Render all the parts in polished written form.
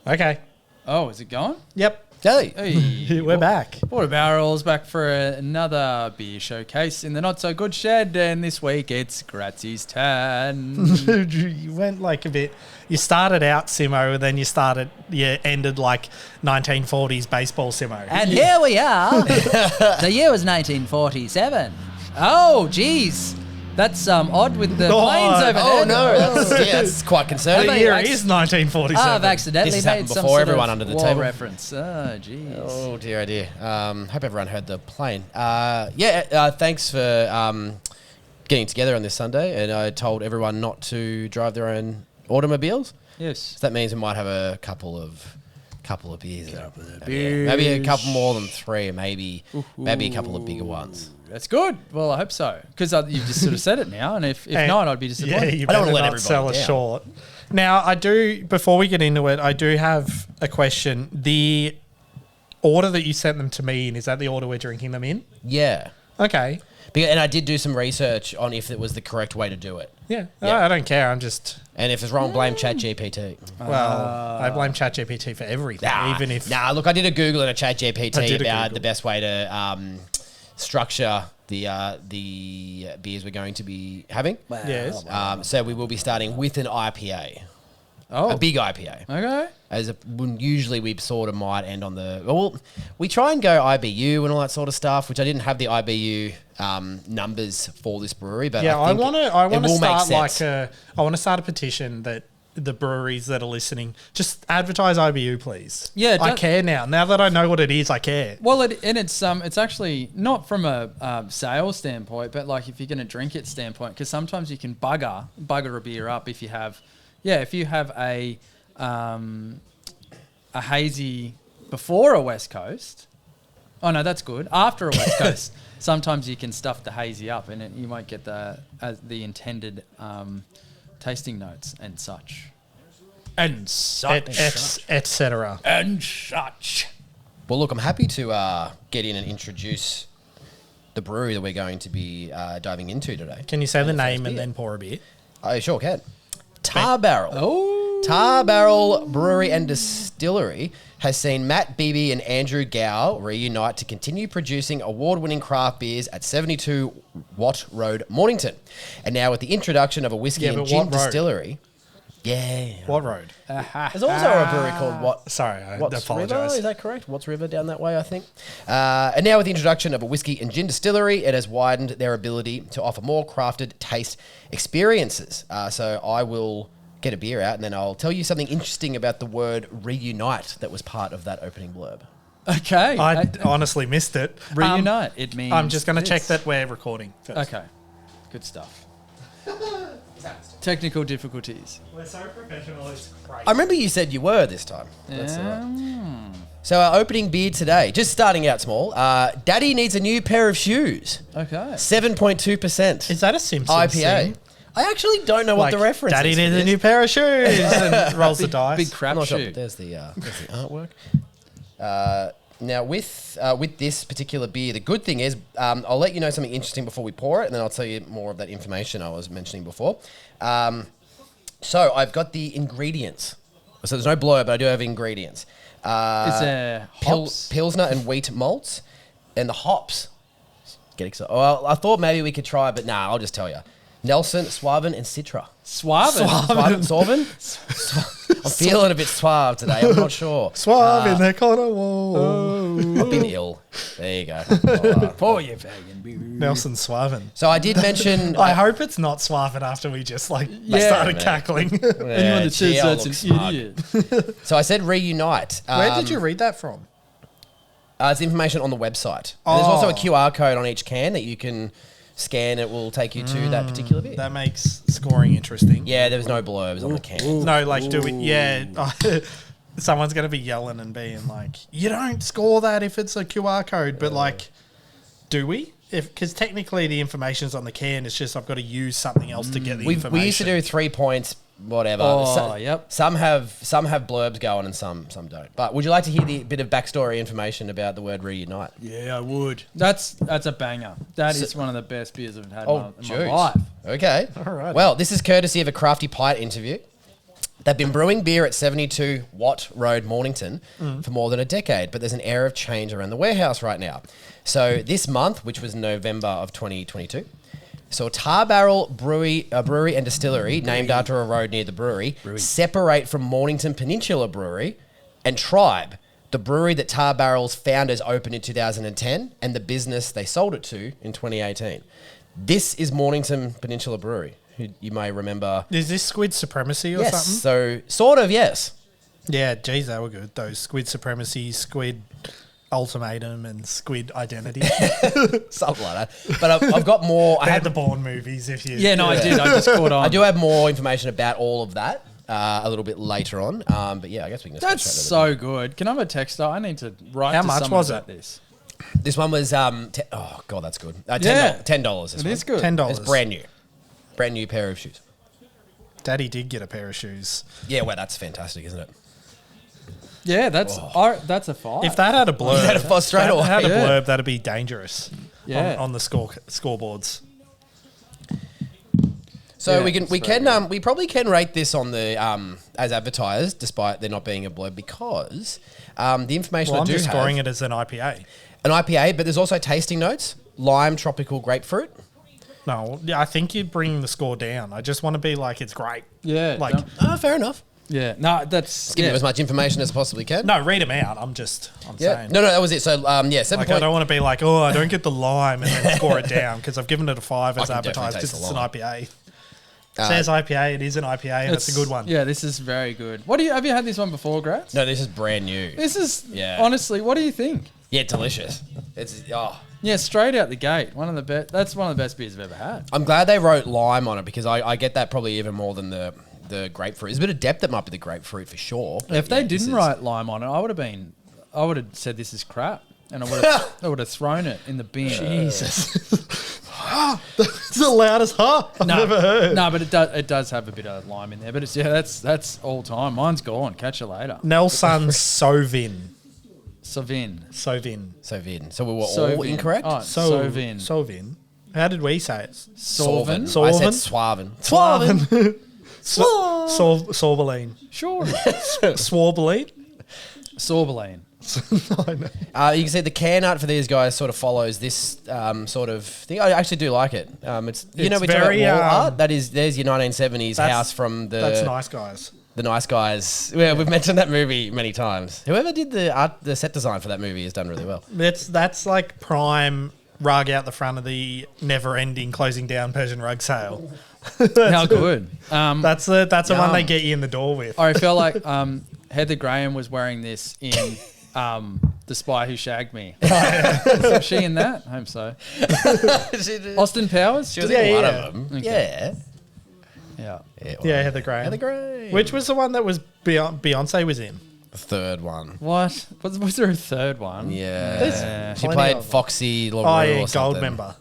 Okay. Oh, is it gone? Yep. Hey, We're back. Water Barrel's back for another beer showcase in the Not So Good Shed, and this week it's Gratzy's turn. You went like a bit. You started out Simmo, and then you ended like 1940s baseball Simmo. And here we are. The year was 1947. Oh, geez. That's odd with the planes over there. Oh, no. That's quite concerning. The year is 1947. I've accidentally This has made happened some before sort everyone of under the war table. reference. Oh, jeez. Oh, dear, oh, dear. Hope everyone heard the plane. Thanks for getting together on this Sunday. And I told everyone not to drive their own automobiles. Yes. So that means we might have a couple of beers. Maybe a couple more than three. Maybe a couple of bigger ones. That's good. Well, I hope so. Because you've just sort of said it now. And if not, I'd be disappointed. Yeah, you I don't better wanna let not everybody sell us down. short. Now, I do, before we get into it, I do have a question. The order that you sent them to me in, is that the order we're drinking them in? Yeah. Okay. And I did do some research on if it was the correct way to do it. Yeah. Yeah. I don't care. I'm just... And if it's wrong, blame ChatGPT. Well, I blame ChatGPT for everything, even if... Look, I did a Google and a I did ChatGPT a about Google. the best way to structure the beers we're going to be having. Yes. So we will be starting with an IPA, Oh, a big IPA. okay. Usually we sort of might end on we try and go IBU and all that sort of stuff, which I didn't have the IBU numbers for this brewery, but Yeah, I think want to it will make start sense. I want to start a petition that the breweries that are listening just advertise IBU, please. Yeah, I care now. Now that I know what it is, I care. Well, it's actually not from a sales standpoint, but like if you're going to drink it standpoint, because sometimes you can bugger a beer up if you have a hazy before a West Coast. Oh no, that's good. After a West Coast, sometimes you can stuff the hazy up, and you might get the intended tasting notes and such. Et cetera. And such. Well, look, I'm happy to get in and introduce the brewery that we're going to be diving into today. Can you say the name and then pour a beer? I sure can. Tar Barrel. Oh. Tar Barrel Brewery and Distillery has seen Matt Beebe and Andrew Gow reunite to continue producing award-winning craft beers at 72 Watt Road, Mornington. And now with the introduction of a whiskey and gin distillery... Yeah. What road? There's also a brewery called What... Sorry, I Watts apologise. River, is that correct? Watts River down that way, I think. And now with the introduction of a whiskey and gin distillery, it has widened their ability to offer more crafted taste experiences. So I will get a beer out and then I'll tell you something interesting about the word reunite that was part of that opening blurb. Okay. I honestly missed it. Reunite. It means I'm just going to check this. that we're recording first. Okay. Good stuff. Technical difficulties. We're so professional, it's crazy. I remember you said you were this time. That's all right. So our opening beer today, just starting out small, Daddy needs a new pair of shoes. Okay. 7.2%. Is that a Simpsons IPA. thing? I actually don't know what the reference Daddy is. for needs a this. new pair of shoes and rolls the dice. Big I'm crap not sure, shoe. but there's the artwork. Now, with this particular beer, the good thing is I'll let you know something interesting before we pour it, and then I'll tell you more of that information I was mentioning before. So I've got the ingredients. So there's no blur, but I do have ingredients. Is there hops? Pilsner and wheat malts, and the hops. Get excited. Well, I thought maybe we could try, but nah, I'll just tell you. Nelson, Suaven, and Citra. Suaven. I'm feeling a bit suave today. I'm not sure. Suave in the corner wall. I've been ill. There you go. Pour your fagin beer. Nelson Suaven. So I did mention... I hope it's not Suaven after we just started man. cackling. Anyone that says that's an idiot. So I said reunite. Where did you read that from? It's information on the website. And there's also a QR code on each can that you can scan. It will take you to that particular beer. That makes scoring interesting. Yeah, there was no blurbs on the can. No, like, do we... Yeah. Someone's going to be yelling and being like, you don't score that if it's a QR code. But, like, do we? Because technically the information's on the can. It's just I've got to use something else to get the information. We used to do 3 points, whatever. Yep. Some have blurbs going and some don't. But would you like to hear the bit of backstory information about the word reunite? Yeah, I would. That's a banger. That is one of the best beers I've had in my Jeez. life. Okay. All right. Well, this is courtesy of a Crafty Pint interview. They've been brewing beer at 72 Watt Road, Mornington for more than a decade, but there's an air of change around the warehouse right now. So this month, which was November of 2022, so Tar Barrel Brewery and Distillery, named after a road near the brewery, separate from Mornington Peninsula Brewery and Tribe, the brewery that Tar Barrel's founders opened in 2010 and the business they sold it to in 2018. This is Mornington Peninsula Brewery, who you may remember. Is this Squid Supremacy or Yes, something? so sort of, yes. Yeah, geez, they were good. Those Squid Supremacy, Squid Ultimatum, and Squid Identity. Something like that. But I've got more. They had the Bourne movies, if you... Yeah, no, I did. I just caught on. I do have more information about all of that a little bit later on. But yeah, I guess we can just That's go straight so good. Can I have a texter? I need to write How to much someone was about it? this. This one was oh god, that's good. $10. Yeah. $10. This It one. is good. $10. It's brand new pair of shoes. Daddy did get a pair of shoes. Yeah, well, that's fantastic, isn't it? Yeah, that's a five. If that had a blurb, Had a fuss straight away. had a Yeah. blurb, that'd be dangerous. Yeah. on the scoreboards. So Yeah, we it's very we probably can rate this on the as advertised, despite there not being a blurb, because the information Well, I I'm do just have scoring it as an IPA. an IPA, but there's also tasting notes: lime, tropical, grapefruit. No, yeah, I think you'd bring the score down. I just want to be like, it's great. Yeah, Like, don't- Oh, fair enough. yeah. No, that's Give you as much information as I possibly can. no, read them out. I'm Yeah. saying. No, that was it. So yeah, 7 Like, I don't want to be like, oh, I don't get the lime and then score it down because I've given it a 5 as I can definitely advertised because taste it's the an lime. IPA. It says IPA, it is an IPA, and it's a good one. Yeah, this is very good. What do you have you had this one before, Gratz? No, this is brand new. This is Yeah. honestly, what do you think? Yeah, delicious. It's Yeah, straight out the gate. One of the best. That's one of the best beers I've ever had. I'm glad they wrote lime on it because I get that probably even more than the grapefruit. There's a bit of depth that might be the grapefruit for sure. but If they yeah, this didn't is- write lime on it, I would have said this is crap, and I would have thrown it in the bin. Jesus. It's the loudest ha I've ever heard. No, but it does have a bit of lime in there. But it's that's all time. Mine's gone. Catch you later. Nelson Sovin. Sovin. Sovin. Sovin. So we were all Sovin. incorrect. Oh, Sovin. Sovin. How did we say it? Sorvin. I said Sorvin? Swaven. Sorbeline. Sure. Swarbeline? Sorbeline. You can see the can art for these guys sort of follows this sort of thing. I actually do like it. It's we talk very, about wall art. There's your 1970s That's- house from That's nice, guys. the Nice Guys. Yeah, we've mentioned that movie many times. Whoever did the set design for that movie has done really well. That's like prime rug out the front of the never-ending closing down Persian rug sale. How good. That's the one Yum. they get you in the door with. I feel like Heather Graham was wearing this in The Spy Who Shagged Me. Was she in that? I hope so. Austin Powers? She was Yeah, in one yeah. of them. Okay. Yeah. Yeah. Yeah, Heather Graham. Heather Graham. Which was the one that was Beyonce was in? The third one. What? Was there a third one? Yeah. There's She plenty played of them. Foxy LaRue Oh, yeah, or gold something. member.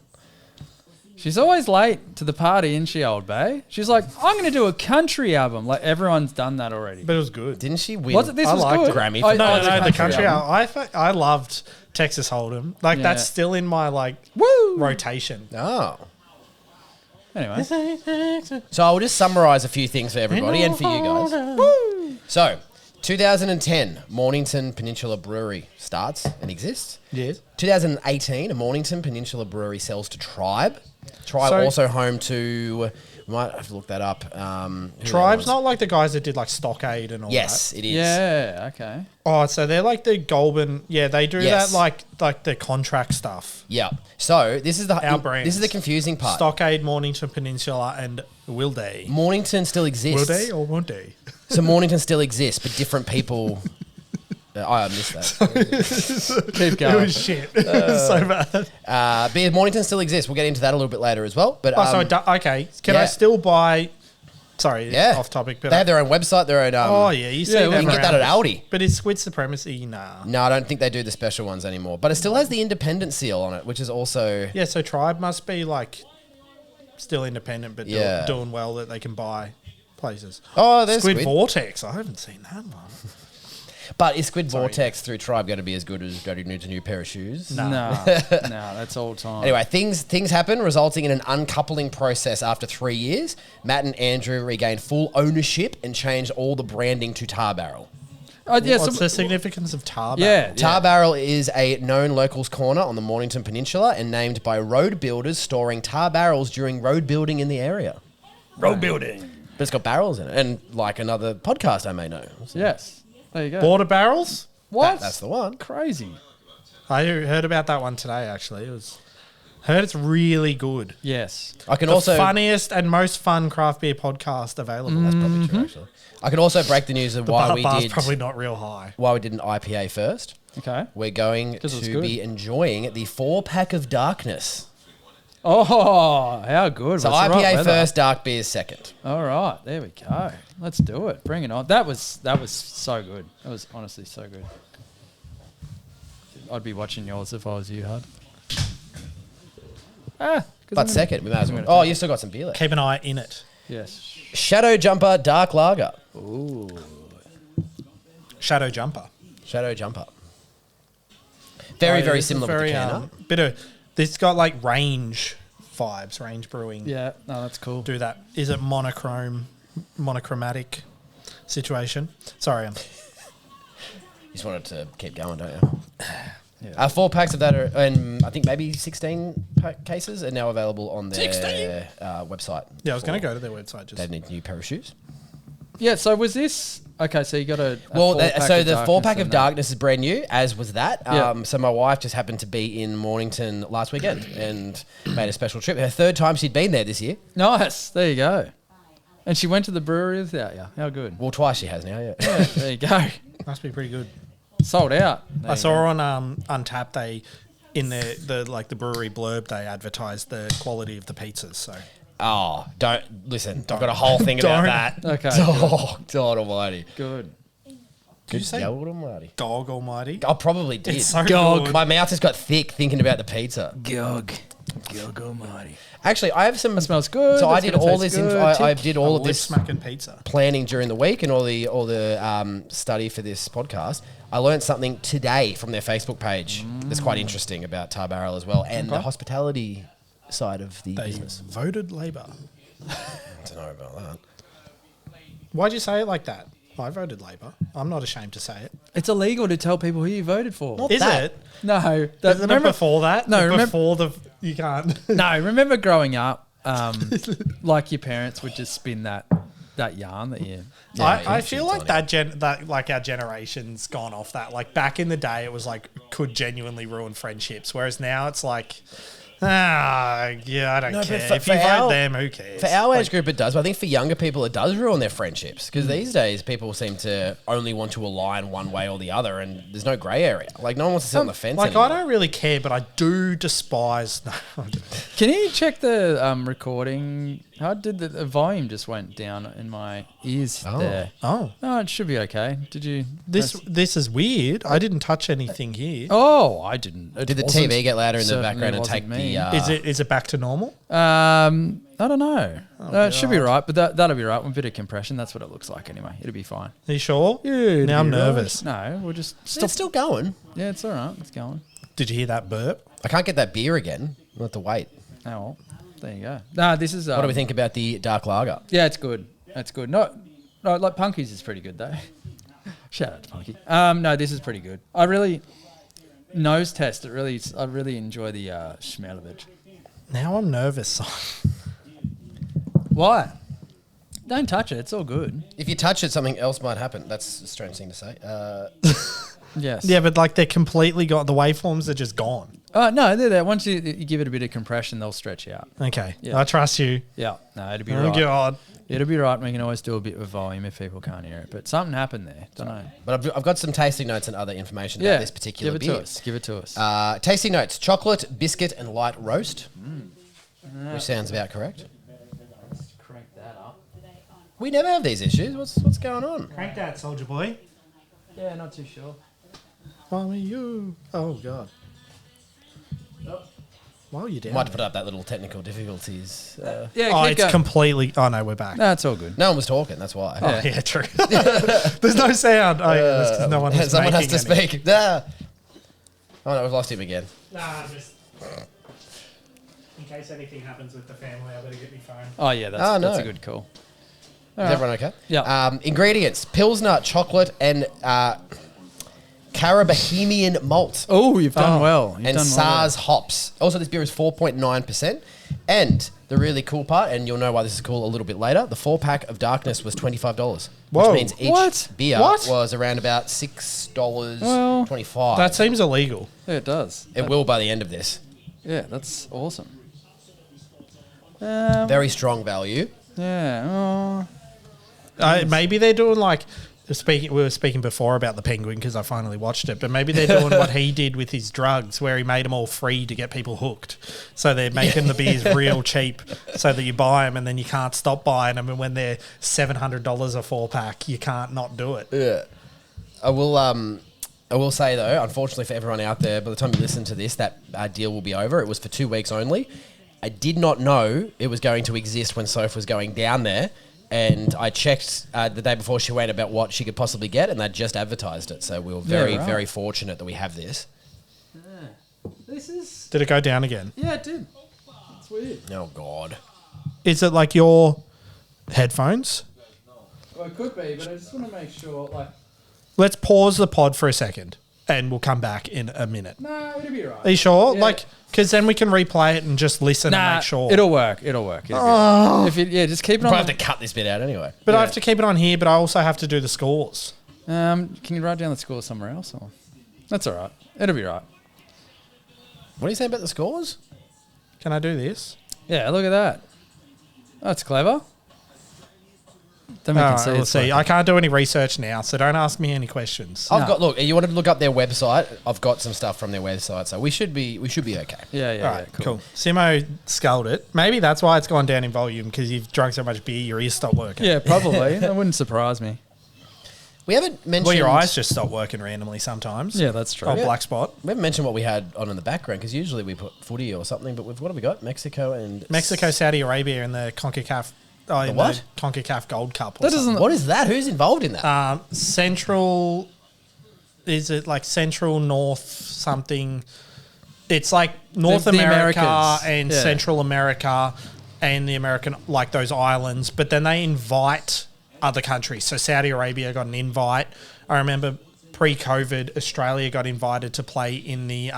She's always late to the party, isn't she, old bae? She's like, I'm going to do a country album. Like, everyone's done that already. But it was good. Didn't she win? Was it? This I was liked good. it. Grammy I- for No, I- no, the country album. album. I loved Texas Hold'em. Like, Yeah. that's still in my, like, Woo! rotation. Oh. Anyway. So I'll just summarize a few things for everybody and for you guys. So, 2010, Mornington Peninsula Brewery starts and exists. Yes. 2018, a Mornington Peninsula Brewery sells to Tribe. Tribe So- also home to, we might have to look that up. Who Tribe's that was. not like the guys that did, like, Stockade and all Yes, it is. Yeah, okay. that. Oh, so they're like the Goulburn. Yeah, they do Yes. that, like the contract stuff. Yeah. So this is Our brands. this is the confusing part. Stockade, Mornington Peninsula, and Wilday. Mornington still exists. Wilday or Wilday? So Mornington still exists, but different people. I missed that. Keep It going. was shit. So bad. But Mornington still exists. We'll get into that a little bit later as well. But Oh, so okay. Can yeah. I still buy? Sorry, yeah, off topic. But they have their own website, their own. oh yeah, you see yeah, them we you can get that around. at Aldi. But is Squid Supremacy? Nah. No, I don't think they do the special ones anymore. But it still has the independent seal on it, which is also. Yeah, so Tribe must be like still independent, but Yeah. doing well that they can buy places. Oh, there's Squid Squid. Vortex. I haven't seen that one. But is Squid Vortex through Tribe going to be as good as Jody needs a new pair of shoes? No, that's all time. Anyway, things happen, resulting in an uncoupling process after 3 years. Matt and Andrew regained full ownership and changed all the branding to Tar Barrel. What's the significance of Tar Barrel? Yeah, Tar Barrel is a known locals corner on the Mornington Peninsula and named by road builders storing tar barrels during road building in the area. road building. But it's got barrels in it, and like another podcast I may know. So Yes, there you go. Border barrels? What? that's the one. Crazy. I heard about that one today, actually. Heard it's really good. Yes. I can The also funniest and most fun craft beer podcast available. That's probably true, actually. I can also break the news of why we bar's did probably not real high. why we did an IPA first. Okay. We're going 'Cause it's to good. be enjoying the 4-pack of Darkness. Oh, how good. So What's the right IPA weather? first, dark beers second. All right, there we go. Let's do it. Bring it on. That was so good. That was honestly so good. I'd be watching yours if I was you, Hud. But second, we might as well. Oh, you've still got some beer left. Keep an eye in it. Yes. Shadow Jumper Dark Lager. Shadow Jumper. Shadow Jumper. Very, very This is similar with the canner. bit of this got like range vibes, range brewing. Yeah. No, that's cool. Do that. Is it monochromatic situation? Sorry, You just wanted to keep going, don't you? 4 packs of that are, and I think maybe 16 cases are now available on their website. yeah, I was going to go to their website. Just They need a new pair of shoes. Yeah. So was this okay? So you got a Well, four-pack so of the Darkness 4-pack of and Darkness is brand new, as was that. Yeah. So my wife just happened to be in Mornington last weekend and made a special trip. Her 3rd time she'd been there this year. Nice. There you go. And she went to the brewery without you. How good. Well, twice she has now, yeah. Yeah, there you go. must be pretty good. Sold out. There I you saw go. on Untapped they in the brewery blurb they advertised the quality of the pizzas. So Oh, don't listen. I've got a whole thing about that. Okay. Oh, God almighty. Good. did you say God almighty. Dog Almighty? I probably did. It's so good. My mouth just got thick thinking about the pizza. Gog almighty. Actually, I have some. That smells good. So I That's did gonna all taste this. good. I Tick. did all of Lip this smacking pizza. planning during the week and all the study for this podcast. I learned something today from their Facebook page that's quite interesting about Tar Barrel as well, and the hospitality side of the They business. voted Labor. I don't know about that. Why'd you say it like that? I voted Labor. I'm not ashamed to say it. It's illegal to tell people who you voted for. Is that. it? No. Isn't it before that? No, remember- before you can't. No, remember growing up, like your parents would just spin that yarn that you. I feel like that like our generation's gone off that. Like back in the day, it was like could genuinely ruin friendships, whereas now it's like, I don't No, but care. for- If you for vote our- them, who cares? For our Like, age group, it does. But I think for younger people, it does ruin their friendships because these days people seem to only want to align one way or the other, and there's no grey area. Like no one wants to sit on the fence. like anymore. I don't really care, but I do despise. No, I don't. Can you check the recording? How did the volume just went down in my ears there? Oh, No, it should be okay. Did you? this is weird. I didn't touch anything here. Oh, I didn't. It Did the wasn't- TV get louder in the certainly background and wasn't take me. the? Is it back to normal? I don't know. It should be God. right, but that'll be right. With a bit of compression, that's what it looks like anyway. It'll be fine. Are you sure? Yeah. Now I'm nervous. No, we'll just stop. It's still going. Yeah, it's all right. It's going. Did you hear that burp? I can't get that beer again. I'll have to wait. Oh, well, there you go. Nah, this is. What do we think about the dark lager? Yeah, it's good. It's good. No, like Punky's is pretty good though. Shout out to Punky. No, this is pretty good. I really nose test it. I really enjoy the smell of it. Now I'm nervous. Why? Don't touch it. It's all good. If you touch it, something else might happen. That's a strange thing to say. Yes. Yeah, but like they're completely got the waveforms are just gone. No, they're there. Once you give it a bit of compression, they'll stretch out. Okay, Yeah. I trust you. Yeah. No, it'll be Oh right. God. It'll be right. We can always do a bit of volume if people can't hear it. But something happened there. Don't know. But I've got some tasting notes and other information about this particular give it beer. to us. Give it to us. Tasting notes: chocolate, biscuit, and light roast. Which sounds about correct. Let's crank that up. We never have these issues. What's going on? Crank that, soldier boy. Yeah, not too sure. Mommy, you. Oh God. While you're down Might have to there. put up that little technical difficulties. Yeah, Oh, keep it's going. completely... Oh, no, we're back. No, it's all good. No one was talking, that's why. Oh, yeah, true. There's no sound. Oh, yeah, that's 'cause no one was Someone has making to any. speak. Nah. Oh no, we've lost him again. Nah, just... In case anything happens with the family, I better get my phone. Oh, yeah, that's, Oh, that's no. a good call. Is everyone okay? Yeah. Ingredients: Pilsner, chocolate, and Carabahemian malt. Oh, you've done well. You've And done SARS hops. Also, this beer is 4.9%. And the really cool part, and you'll know why this is cool a little bit later, the 4-pack of Darkness was $25. Whoa. Which means each What? beer What? was around about $6.25. That seems illegal. Yeah, it does. It will by the end of this. Yeah, that's awesome. Very strong value. Yeah. Maybe they're doing like... We were speaking before about the Penguin because I finally watched it, but maybe they're doing what he did with his drugs, where he made them all free to get people hooked. So they're making the beers real cheap, so that you buy them and then you can't stop buying them. And when they're $700 a 4-pack, you can't not do it. Yeah. I will say though, unfortunately for everyone out there, by the time you listen to this, that deal will be over. It was for 2 weeks only. I did not know it was going to exist when Soph was going down there. And I checked the day before she went about what she could possibly get, and they just advertised it. So we were very fortunate that we have this. This is... Did it go down again? Yeah, it did. It's weird. Oh, God. Is it like your headphones? Well, it could be, but I just want to make sure, like... Let's pause the pod for a second, and we'll come back in a minute. No, it'll be right. Are you sure? Yeah. Like, because then we can replay it and just listen and make sure. It'll work. It'll work. If it, just keep it We'll on. have to cut this bit out anyway. But I have to keep it on here, but I also have to do the scores. Can you write down the score somewhere else? Or? That's all right. It'll be right. What are you saying about the scores? Can I do this? Yeah, look at that. That's clever. Then we All can right, see. we'll it's see. like- I can't do any research now, so don't ask me any questions. I've got look. You want to look up their website? I've got some stuff from their website, so we should be okay. Yeah, All right, cool. Simmo sculled it. Maybe that's why it's gone down in volume, because you've drunk so much beer, your ears stopped working. Yeah, probably. That wouldn't surprise me. We haven't mentioned. Well, your eyes just stop working randomly sometimes. Yeah, that's true. Oh, Yeah. black spot. We haven't mentioned what we had on in the background because usually we put footy or something. But what have we got? Mexico and Mexico, Saudi Arabia, and the CONCACAF. Oh, in what? the CONCACAF Gold Cup. Or That something. doesn't. What is that? Who's involved in that? Central. Is it like Central North something? It's like North The America Americas. and Yeah. Central America and the American, like those islands. But then they invite other countries. So Saudi Arabia got an invite. I remember pre-COVID, Australia got invited to play in the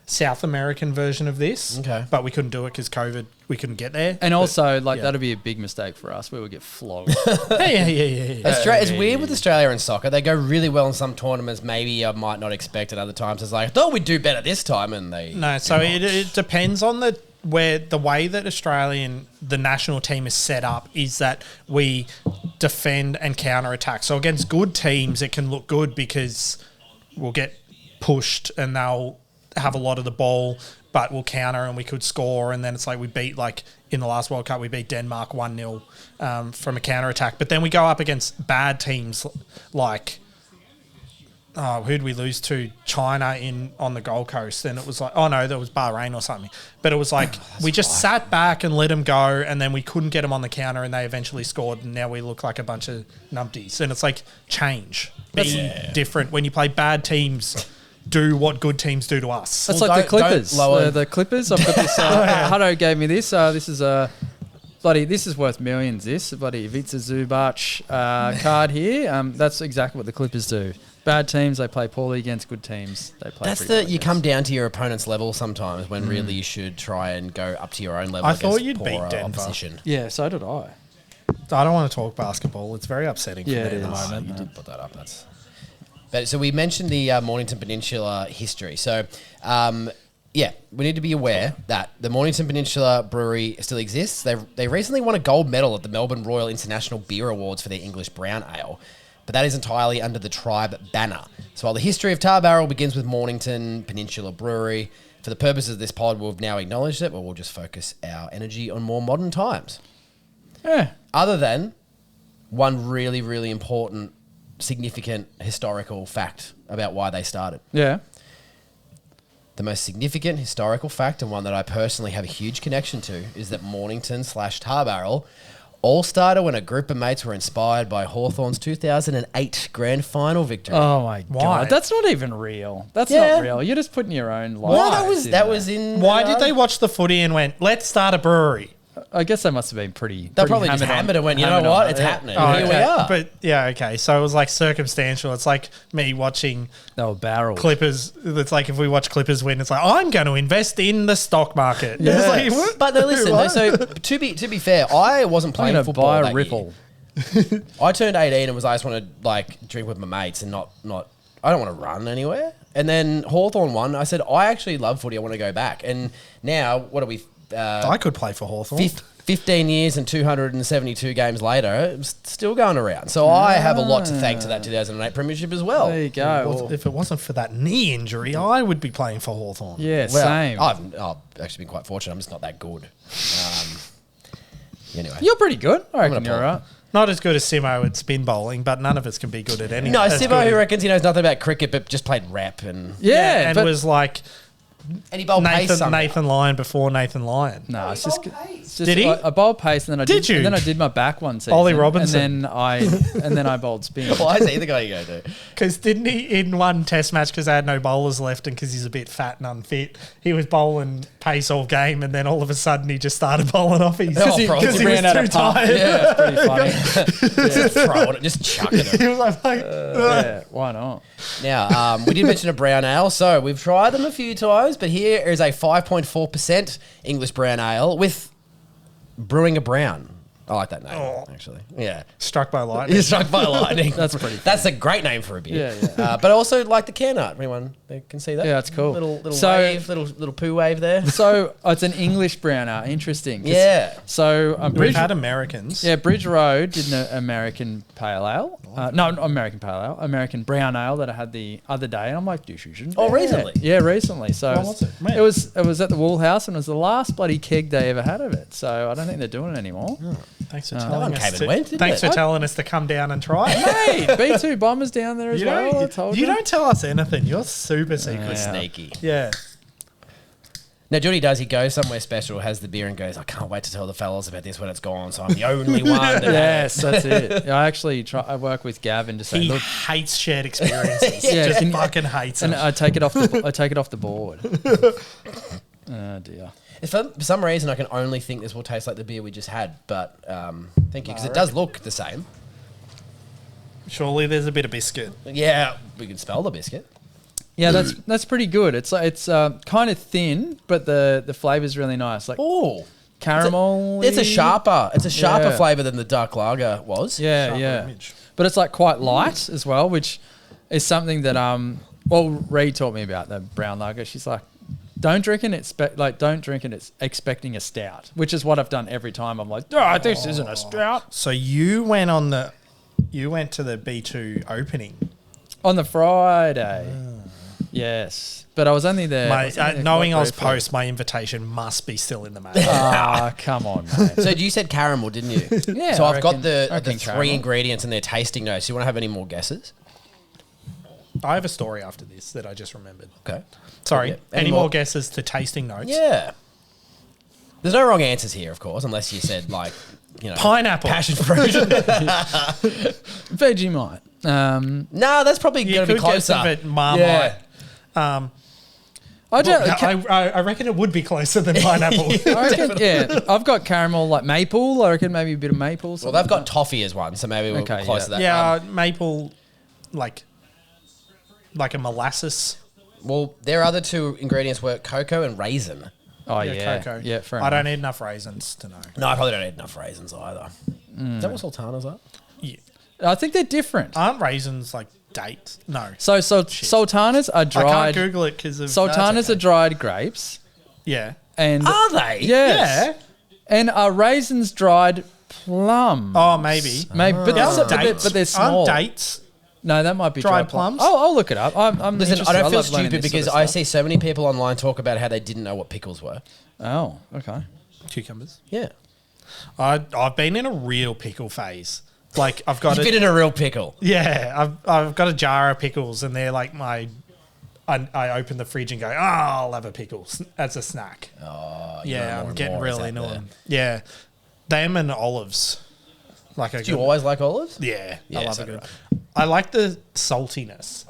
South American version of this. Okay. But we couldn't do it because COVID, we couldn't get there. And also, yeah. that'd be a big mistake for us. We would get flogged. Yeah. It's weird with Australia and soccer. They go really well in some tournaments. Maybe I might not expect at other times. It's like, I thought we'd do better this time, and they No, so it depends on the way that Australian the national team is set up is that we defend and counter attack. So against good teams, it can look good because we'll get pushed and they'll have a lot of the ball, but we'll counter and we could score. And then it's like we beat, like in the last World Cup, we beat Denmark 1-0 from a counter attack. But then we go up against bad teams like. Oh, who'd we lose to? China on the Gold Coast. And it was like, oh no, that was Bahrain or something. But it was like, we just sat back and let them go, and then we couldn't get them on the counter, and they eventually scored, and now we look like a bunch of numpties. And it's like, change. Be different. When you play bad teams, do what good teams do to us. That's Well, like the don't Clippers. lower- The Clippers. I've got this. Hutto gave me this. This is this is worth millions. This bloody Ivica Zubac card here. That's exactly what the Clippers do. Bad teams, they play poorly against good teams. They play. That's pretty well you against. come down to your opponent's level sometimes when really you should try and go up to your own level. I thought against you'd beat poorer Denver. opposition. Yeah, so did I. I don't want to talk basketball. It's very upsetting for Yeah, me it at the is. moment. You did put that up. But so we mentioned the Mornington Peninsula history. So we need to be aware that the Mornington Peninsula Brewery still exists. They recently won a gold medal at the Melbourne Royal International Beer Awards for their English Brown Ale. But that is entirely under the Tribe banner. So while the history of Tar Barrel begins with Mornington Peninsula Brewery, for the purposes of this pod, we've now acknowledged it, but we'll just focus our energy on more modern times. Yeah. Other than one really, really important, significant historical fact about why they started. Yeah. The most significant historical fact, and one that I personally have a huge connection to, is that Mornington / Tar Barrel all started when a group of mates were inspired by Hawthorn's 2008 grand final victory. Oh my Why? god, that's not even real. That's Yeah. not real. You're just putting your own life. Well, that was in. Why did they watch the footy and went, let's start a brewery? I guess they must have been pretty. They probably just hammered and went, you know what? It's happening. Here we are. But yeah, okay. So it was like circumstantial. It's like me watching They were barrels. Clippers. It's like if we watch Clippers win, it's like, I'm going to invest in the stock market. Yeah. It's like, what? But no, listen. What? So to be fair, I wasn't I'm playing gonna football buy that a Ripple. year. I turned 18 and I just want to like drink with my mates and not. I don't want to run anywhere. And then Hawthorn won. I said I actually love footy. I want to go back. And now what are we? I could play for Hawthorn. 15 years and 272 games later, it's still going around. So I have a lot to thank to that 2008 premiership as well. There you go. If it wasn't for that knee injury, I would be playing for Hawthorn. Yeah, Well, same. I've actually been quite fortunate. I'm just not that good. Anyway. You're pretty good. I reckon gonna you're pull. right. Not as good as Simmo at spin bowling, but none of us can be good at anything. No, as Simmo, good who as- reckons he knows nothing about cricket but just played rep and Yeah, and but was like and he bowled pace somehow. Nathan Lyon before Nathan Lyon. no, it's just Did he? I bowled pace, and then I Did did. you? And then I did my back one season. Ollie Robinson. and then I bowled spin. Why is he the guy you go to? Because didn't he in one test match because they had no bowlers left and because he's a bit fat and unfit, he was bowling pace all game and then all of a sudden he just started bowling off his Oh, because he, ran was out too of pump. tired. Yeah, it's pretty funny. Just throwing it, just chucking it. He was like Yeah, why not? Now, we did mention a brown ale, so we've tried them a few times, but here is a 5.4% English brown ale with brewing a brown. I like that name, actually. Yeah. struck by lightning. You're struck by lightning. That's pretty That's a great name for a beer. Yeah, yeah. But I also like the can art. Anyone they can see that? Yeah, it's cool. Little So- wave, little poo wave there. So it's an English brown ale. Interesting. 'cause- Yeah. So We've Bridge, had Americans. yeah, Bridge Road did an American pale ale. No, not American pale ale. American brown ale that I had the other day, and I'm like, this shouldn't. Oh, be recently? bad. Yeah, recently. So When was it? When? it was at the Wool House, and it was the last bloody keg they ever had of it. So I don't think they're doing it anymore. Thanks for one telling came us. and To, went, didn't thanks it? for telling us to come down and try. Hey, B2 Bombers down there as You well. I don't, told you don't tell us anything. You're super secret. Yeah. Sneaky. Yeah. Now, Judy does. He goes somewhere special, has the beer, and goes, I can't wait to tell the fellas about this when it's gone, so I'm the only one. that- Yes, that's it. I actually I work with Gavin to say, He look, hates shared experiences. Yeah, Just can- fucking hates and it. I take it off the board. Oh dear. If for some reason I can only think this will taste like the beer we just had, but thank you, because it does look the same. Surely there's a bit of biscuit. Yeah, we can spell the biscuit. Yeah, that's pretty good. It's kind of thin, but the flavor's really nice. Like Oh, caramel. it's a sharper Yeah. flavour than the dark lager was. Yeah, Sharper yeah. image. But it's like quite light as well, which is something that Ree taught me about the brown lager. She's like, don't drink it expecting a stout, which is what I've done every time. I'm like, this isn't a stout. So you went to the B2 opening. On the Friday. Yes. But I was only there. Knowing I was post, my invitation must be still in the mail. Ah, come on, mate. So you said caramel, didn't you? Yeah, So I I've got reckon- the I reckon three caramel. ingredients and their tasting notes. You want to have any more guesses? I have a story after this that I just remembered. Okay. Sorry. Yeah. Any more guesses to tasting notes? Yeah. There's no wrong answers here, of course, unless you said Pineapple. passion fruit. Vegemite. No, that's probably You going to could be closer. guess it, Marmite. Yeah. I reckon it would be closer than pineapple. I reckon, yeah, I've got caramel like maple. I reckon maybe a bit of maple. Well, they've got toffee as one, so maybe we're Okay, close to that. Yeah, maple, like a molasses. Well, their other two ingredients were cocoa and raisin. Oh yeah, cocoa. yeah. Fair I enough. don't need enough raisins to know. No, I probably don't eat enough raisins either. Is that what sultanas are? Yeah. I think they're different. Aren't raisins like dates? No. So sultanas are I dried. can't Google it because of Sultanas are dried grapes, Yeah. and Are they? yes, and are raisins dried plum? Oh, maybe. Maybe, but, Aren't but they're small. Aren't dates? No, that might be Dried dried plums. plums? I'll look it up. I'm Listen, interested. I don't feel love learning stupid this because sort of I stuff. see so many people online talk about how they didn't know what pickles were. Oh, okay. Cucumbers. Yeah. I've been in a real pickle phase. Like I've got You've been in a real pickle. yeah, I've got a jar of pickles and they're like my I open the fridge and go, I'll have a pickle as a snack. Oh, Yeah, I'm getting really into them. them. Yeah, them and olives. Like Do you always like olives? Yeah, Yeah, I love so it. do Good. I like the saltiness.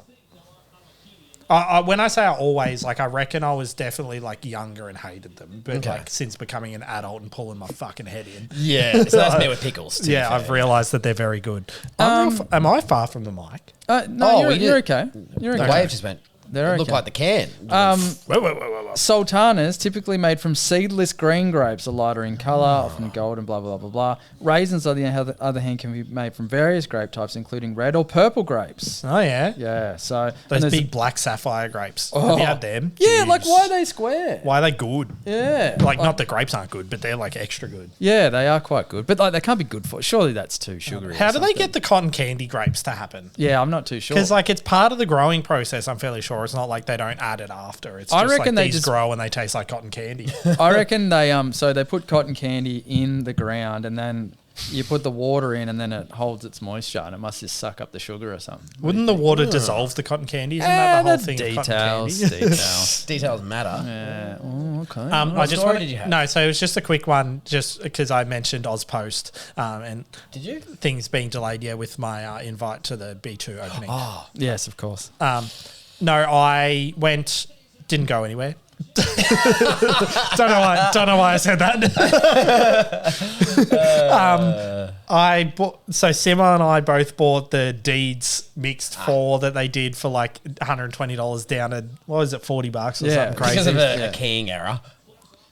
When I say I always, like, I reckon I was definitely, like, younger and hated them. But, Okay. like, since becoming an adult and pulling my fucking head in. Yeah, so that's me with pickles. to be Yeah, fair. I've realised that they're very good. Am I far from the mic? No, Oh, you're okay. You're The okay. wave just went. They're It looked okay. like the can. Whoa. Sultanas, typically made from seedless green grapes, are lighter in colour, often golden, blah, blah, blah, blah. Raisins, on the other hand, can be made from various grape types, including red or purple grapes. Oh, yeah. Yeah, so... Those and there's- big black sapphire grapes. Have you had them? Yeah, like, Jeez. why are they square? Why are they good? Yeah. Like, not the grapes aren't good, but they're, like, extra good. Yeah, they are quite good. But, like, they can't be good for... Surely that's too sugary. How or do they something. get the cotton candy grapes to happen? Yeah, I'm not too sure. Because, like, it's part of the growing process, I'm fairly sure. It's not like they don't add it after. It's I just reckon like they these just- grow and they taste like cotton candy. I reckon they so they put cotton candy in the ground and then you put the water in and then it holds its moisture and it must just suck up the sugar or something. Wouldn't the water dissolve the cotton candy? Isn't that the whole thing of cotton Details. candy? Details. Details matter. Yeah. Oh, okay. I just story wanted, did you have? No, so it was just a quick one, just because I mentioned Ozpost and Did you? things being delayed, with my invite to the B2 opening. Yes, of course. No, I went, didn't go anywhere. Don't know why I said that. I bought, so Simmo and I both bought the Deeds mixed 4 that they did for like $120 down at, what was it, $40 or Yeah, something crazy. Because of Yeah. a keying error.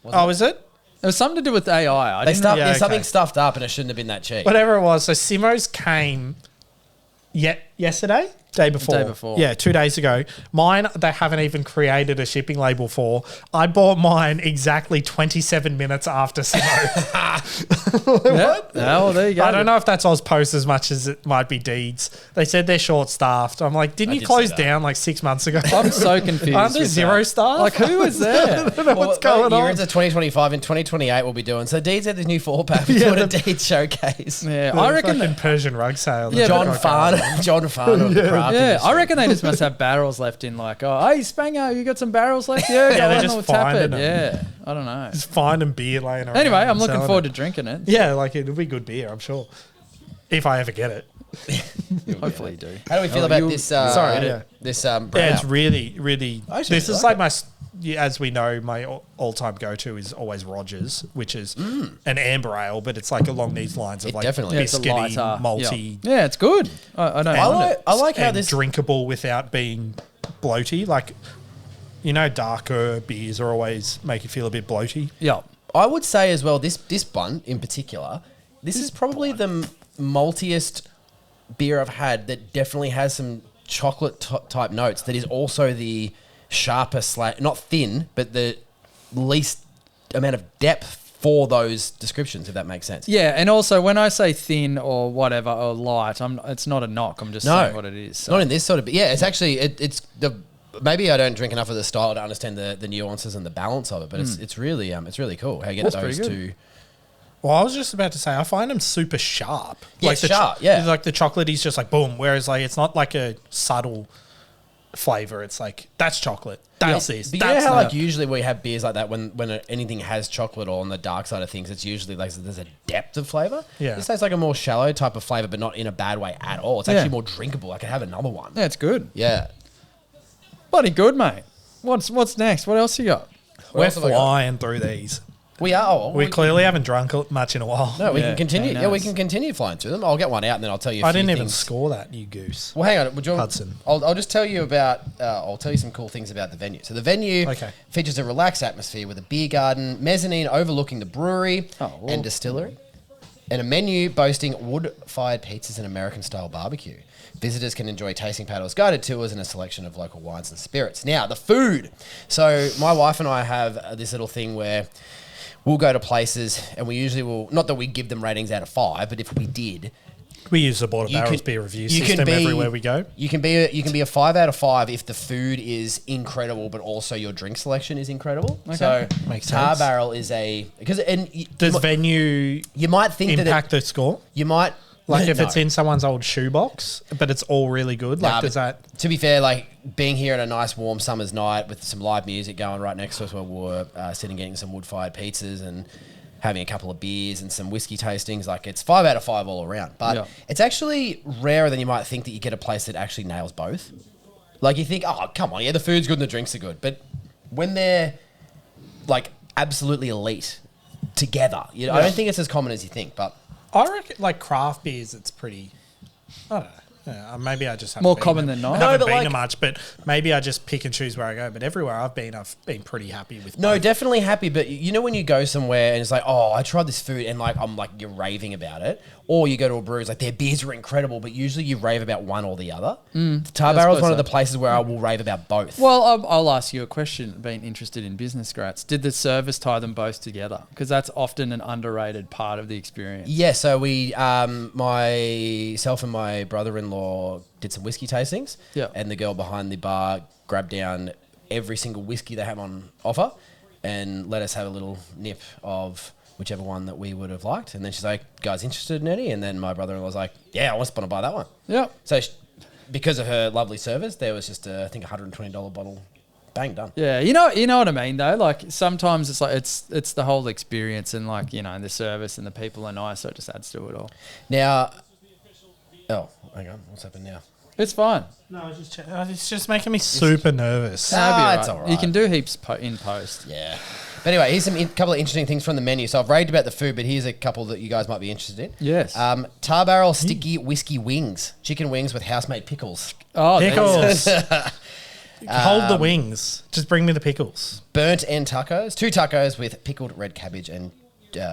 Oh, is it? It was something to do with AI. There's Yeah, something okay. stuffed up and it shouldn't have been that cheap. Whatever it was. So Simmo's came yesterday? Day before. Yeah, 2 days ago. Mine, they haven't even created a shipping label for. I bought mine exactly 27 minutes after Simmo. Yeah. Well, there you go. I don't know if that's Ozpost as much as it might be Deeds. They said they're short-staffed. I'm like, didn't you did close see that. down like 6 months ago? I'm so confused. Aren't there with 0 that. staff? Like, who was there? What's going You're on? into 2025 and 2028 we'll be doing. So Deeds had this new 4-pack. We're doing a Deeds showcase. Yeah, I reckon. Fucking Persian rug sale. Yeah, John Farn of the craft Yeah, industry. I reckon they just must have barrels left in. Like, oh, hey, Spango, you got some barrels left? Yeah, go they're on, just we'll tap it. finding them. Yeah, I don't know. Just finding beer laying around. Anyway, I'm and looking selling forward it. to drinking it. Yeah, like it'll be good beer, I'm sure. If I ever get it. Hopefully you do. How do we feel about you- this? Sorry, yeah. This Yeah, it's brown? really, really. Actually, This I is like like my, as we know, my all-time go-to is always Rogers, which is an amber ale, but it's like along these lines of It like definitely Yeah, it's a biscuity, lighter. malty, Yeah, it's good. I don't mind it. I like how and this. drinkable without being bloaty. Like, darker beers are always make you feel a bit bloaty. Yeah. I would say as well, this one in particular, this is probably the maltiest beer I've had that definitely has some chocolate type notes. That is also the sharpest, not thin, but the least amount of depth for those descriptions, if that makes sense. Yeah, and also when I say thin or whatever or light, it's not a knock. I'm just saying what it is. So. Not in this sort of. Yeah, it's actually it's the. Maybe I don't drink enough of the style to understand the nuances and the balance of it, but it's really cool how you get That's those pretty two. good. Well, I was just about to say, I find them super sharp. Yeah, the sharp, yeah. Like the chocolate is just like boom, whereas like it's not like a subtle flavor. It's like that's chocolate. That's this. But you know That's how that. like usually we have beers like that when anything has chocolate or on the dark side of things, it's usually like there's a depth of flavor. Yeah. This tastes like a more shallow type of flavor, but not in a bad way at all. It's Yeah. actually more drinkable. I could have another one. Yeah, it's good. Yeah. Bloody good, mate. What's next? What else you got? We're else have I got? flying through these. We are. Oh, We clearly haven't drunk much in a while. No, we Yeah, can continue. who Yeah, we knows? can continue flying through them. I'll get one out and then I'll tell you. I A few didn't even things. score that, you goose. Well, hang on. Would you, Hudson. I'll just tell you about. I'll tell you some cool things about the venue. So the venue Okay. features a relaxed atmosphere with a beer garden, mezzanine overlooking the brewery and distillery, and a menu boasting wood-fired pizzas and American-style barbecue. Visitors can enjoy tasting paddles, guided tours, and a selection of local wines and spirits. Now, the food. So my wife and I have this little thing where we'll go to places, and we usually will. Not that we give them ratings out of 5, but if we did. We use the Border You Barrels can- beer review you can system be- everywhere we go. You can be a 5 out of 5 if the food is incredible, but also your drink selection is incredible. So Makes Tar sense. Barrel is a because Does venue you might think that impact the score? you might Like if No. it's in someone's old shoebox, but it's all really good. Like Nah, does but that? To be fair, like being here at a nice warm summer's night with some live music going right next to us, where we're sitting getting some wood-fired pizzas and having a couple of beers and some whiskey tastings, like it's 5 out of 5 all around. But Yeah. it's actually rarer than you might think that you get a place that actually nails both. Like you think, oh, come on, yeah, the food's good and the drinks are good. But when they're like absolutely elite together, you know, I don't think it's as common as you think. But I reckon like craft beers, it's pretty. I don't know. Yeah, maybe I just haven't More been common there. than not. I No, haven't but been like- to much, but maybe I just pick and choose where I go. But everywhere I've been pretty happy with. no, both. definitely happy. But you know when you go somewhere and it's like, oh, I tried this food and like I'm like you're raving about it, or you go to a brewery, it's like their beers are incredible, but usually you rave about one or the other. Tar Barrel is one of the places where I will rave about both. Well, I'll ask you a question, being interested in business, Gratz. Did the service tie them both together? Because that's often an underrated part of the experience. Yeah, so we, myself and my brother-in-law did some whiskey tastings. Yeah. And the girl behind the bar grabbed down every single whiskey they have on offer and let us have a little nip of whichever one that we would have liked. And then she's like, guys interested in any? And then my brother-in-law was like, yeah, I want to buy that one. Yep. So because of her lovely service, there was just I think $120 bottle. Bang, done. Yeah, you know what I mean though. Like sometimes it's like it's the whole experience and like you know the service and the people are nice, so it just adds to it all. Now, oh, hang on, what's happened now? It's fine. No, it's just making me super nervous. That'll be it's all right. all right. You can do heaps in post. Yeah. But anyway, here's a couple of interesting things from the menu. So I've raved about the food, but here's a couple that you guys might be interested in. Yes. Tar Barrel sticky whiskey wings. Chicken wings with house-made pickles. Oh, Pickles. Hold the wings. Just bring me the pickles. Burnt end tacos. 2 tacos with pickled red cabbage and,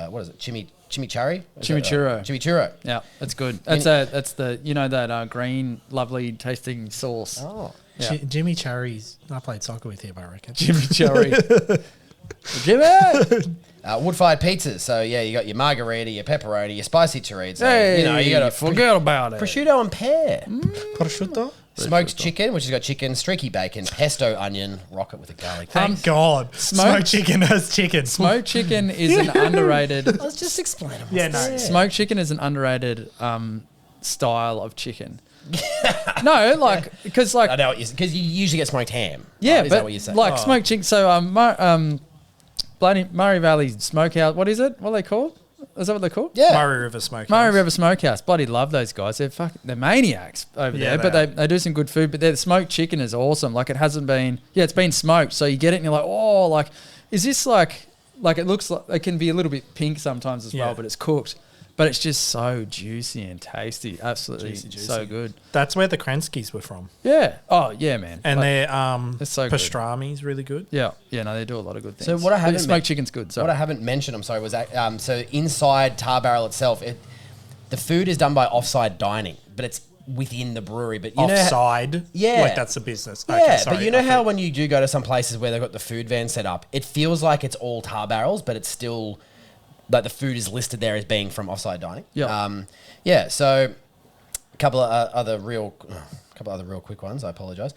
what is it, chimichurri? Chimichurro. Chimichurro. Yeah, that's good. That's the you know that green lovely tasting sauce. Oh. Yeah. Jimmy Cherries. I played soccer with him, I reckon. Chimichurri. Jimmy. Wood-fired pizzas. So, yeah, you got your margarita, your pepperoni, your spicy chorizo. Hey, you know, you got a forget about it. prosciutto and pear. Prosciutto. Smoked chicken, which has got chicken, streaky bacon, pesto onion, rocket with a garlic. Thank God. Smoked chicken has chicken. Smoked chicken is an underrated. I was just explaining. Yeah, no. Smoked chicken is an underrated style of chicken. No, like because like I know what you because you usually get smoked ham. yeah, right? Is but that what you say? like smoked chicken. So bloody Murray Valley Smokehouse. What is it? What are they called? Is that what they're called? yeah. Murray River Smokehouse. Murray River Smokehouse. Bloody love those guys. They're maniacs over Yeah, there. they But they do some good food. But their smoked chicken is awesome. Like it hasn't been. Yeah, it's been smoked. So you get it and you're like, oh, like is this like it looks like it can be a little bit pink sometimes as well, Yeah. but it's cooked. But it's just so juicy and tasty. Absolutely Juicy. so good. That's where the Krenskis were from. Yeah. Oh yeah, man. And Like, their it's so good. pastrami's really good. yeah. No, they do a lot of good things. So what I But haven't smoked chicken's good. So What I haven't mentioned, I'm sorry, was that so inside Tar Barrel itself, the food is done by offside dining, but it's within the brewery. But you know, Offside. Yeah. Like that's the business. yeah, Okay, sorry. but you know I how thought- when you do go to some places where they've got the food van set up, it feels like it's all Tar Barrels, but it's still like the food is listed there as being from offside dining. Yeah. Yeah. So a couple of other real quick ones. I apologize.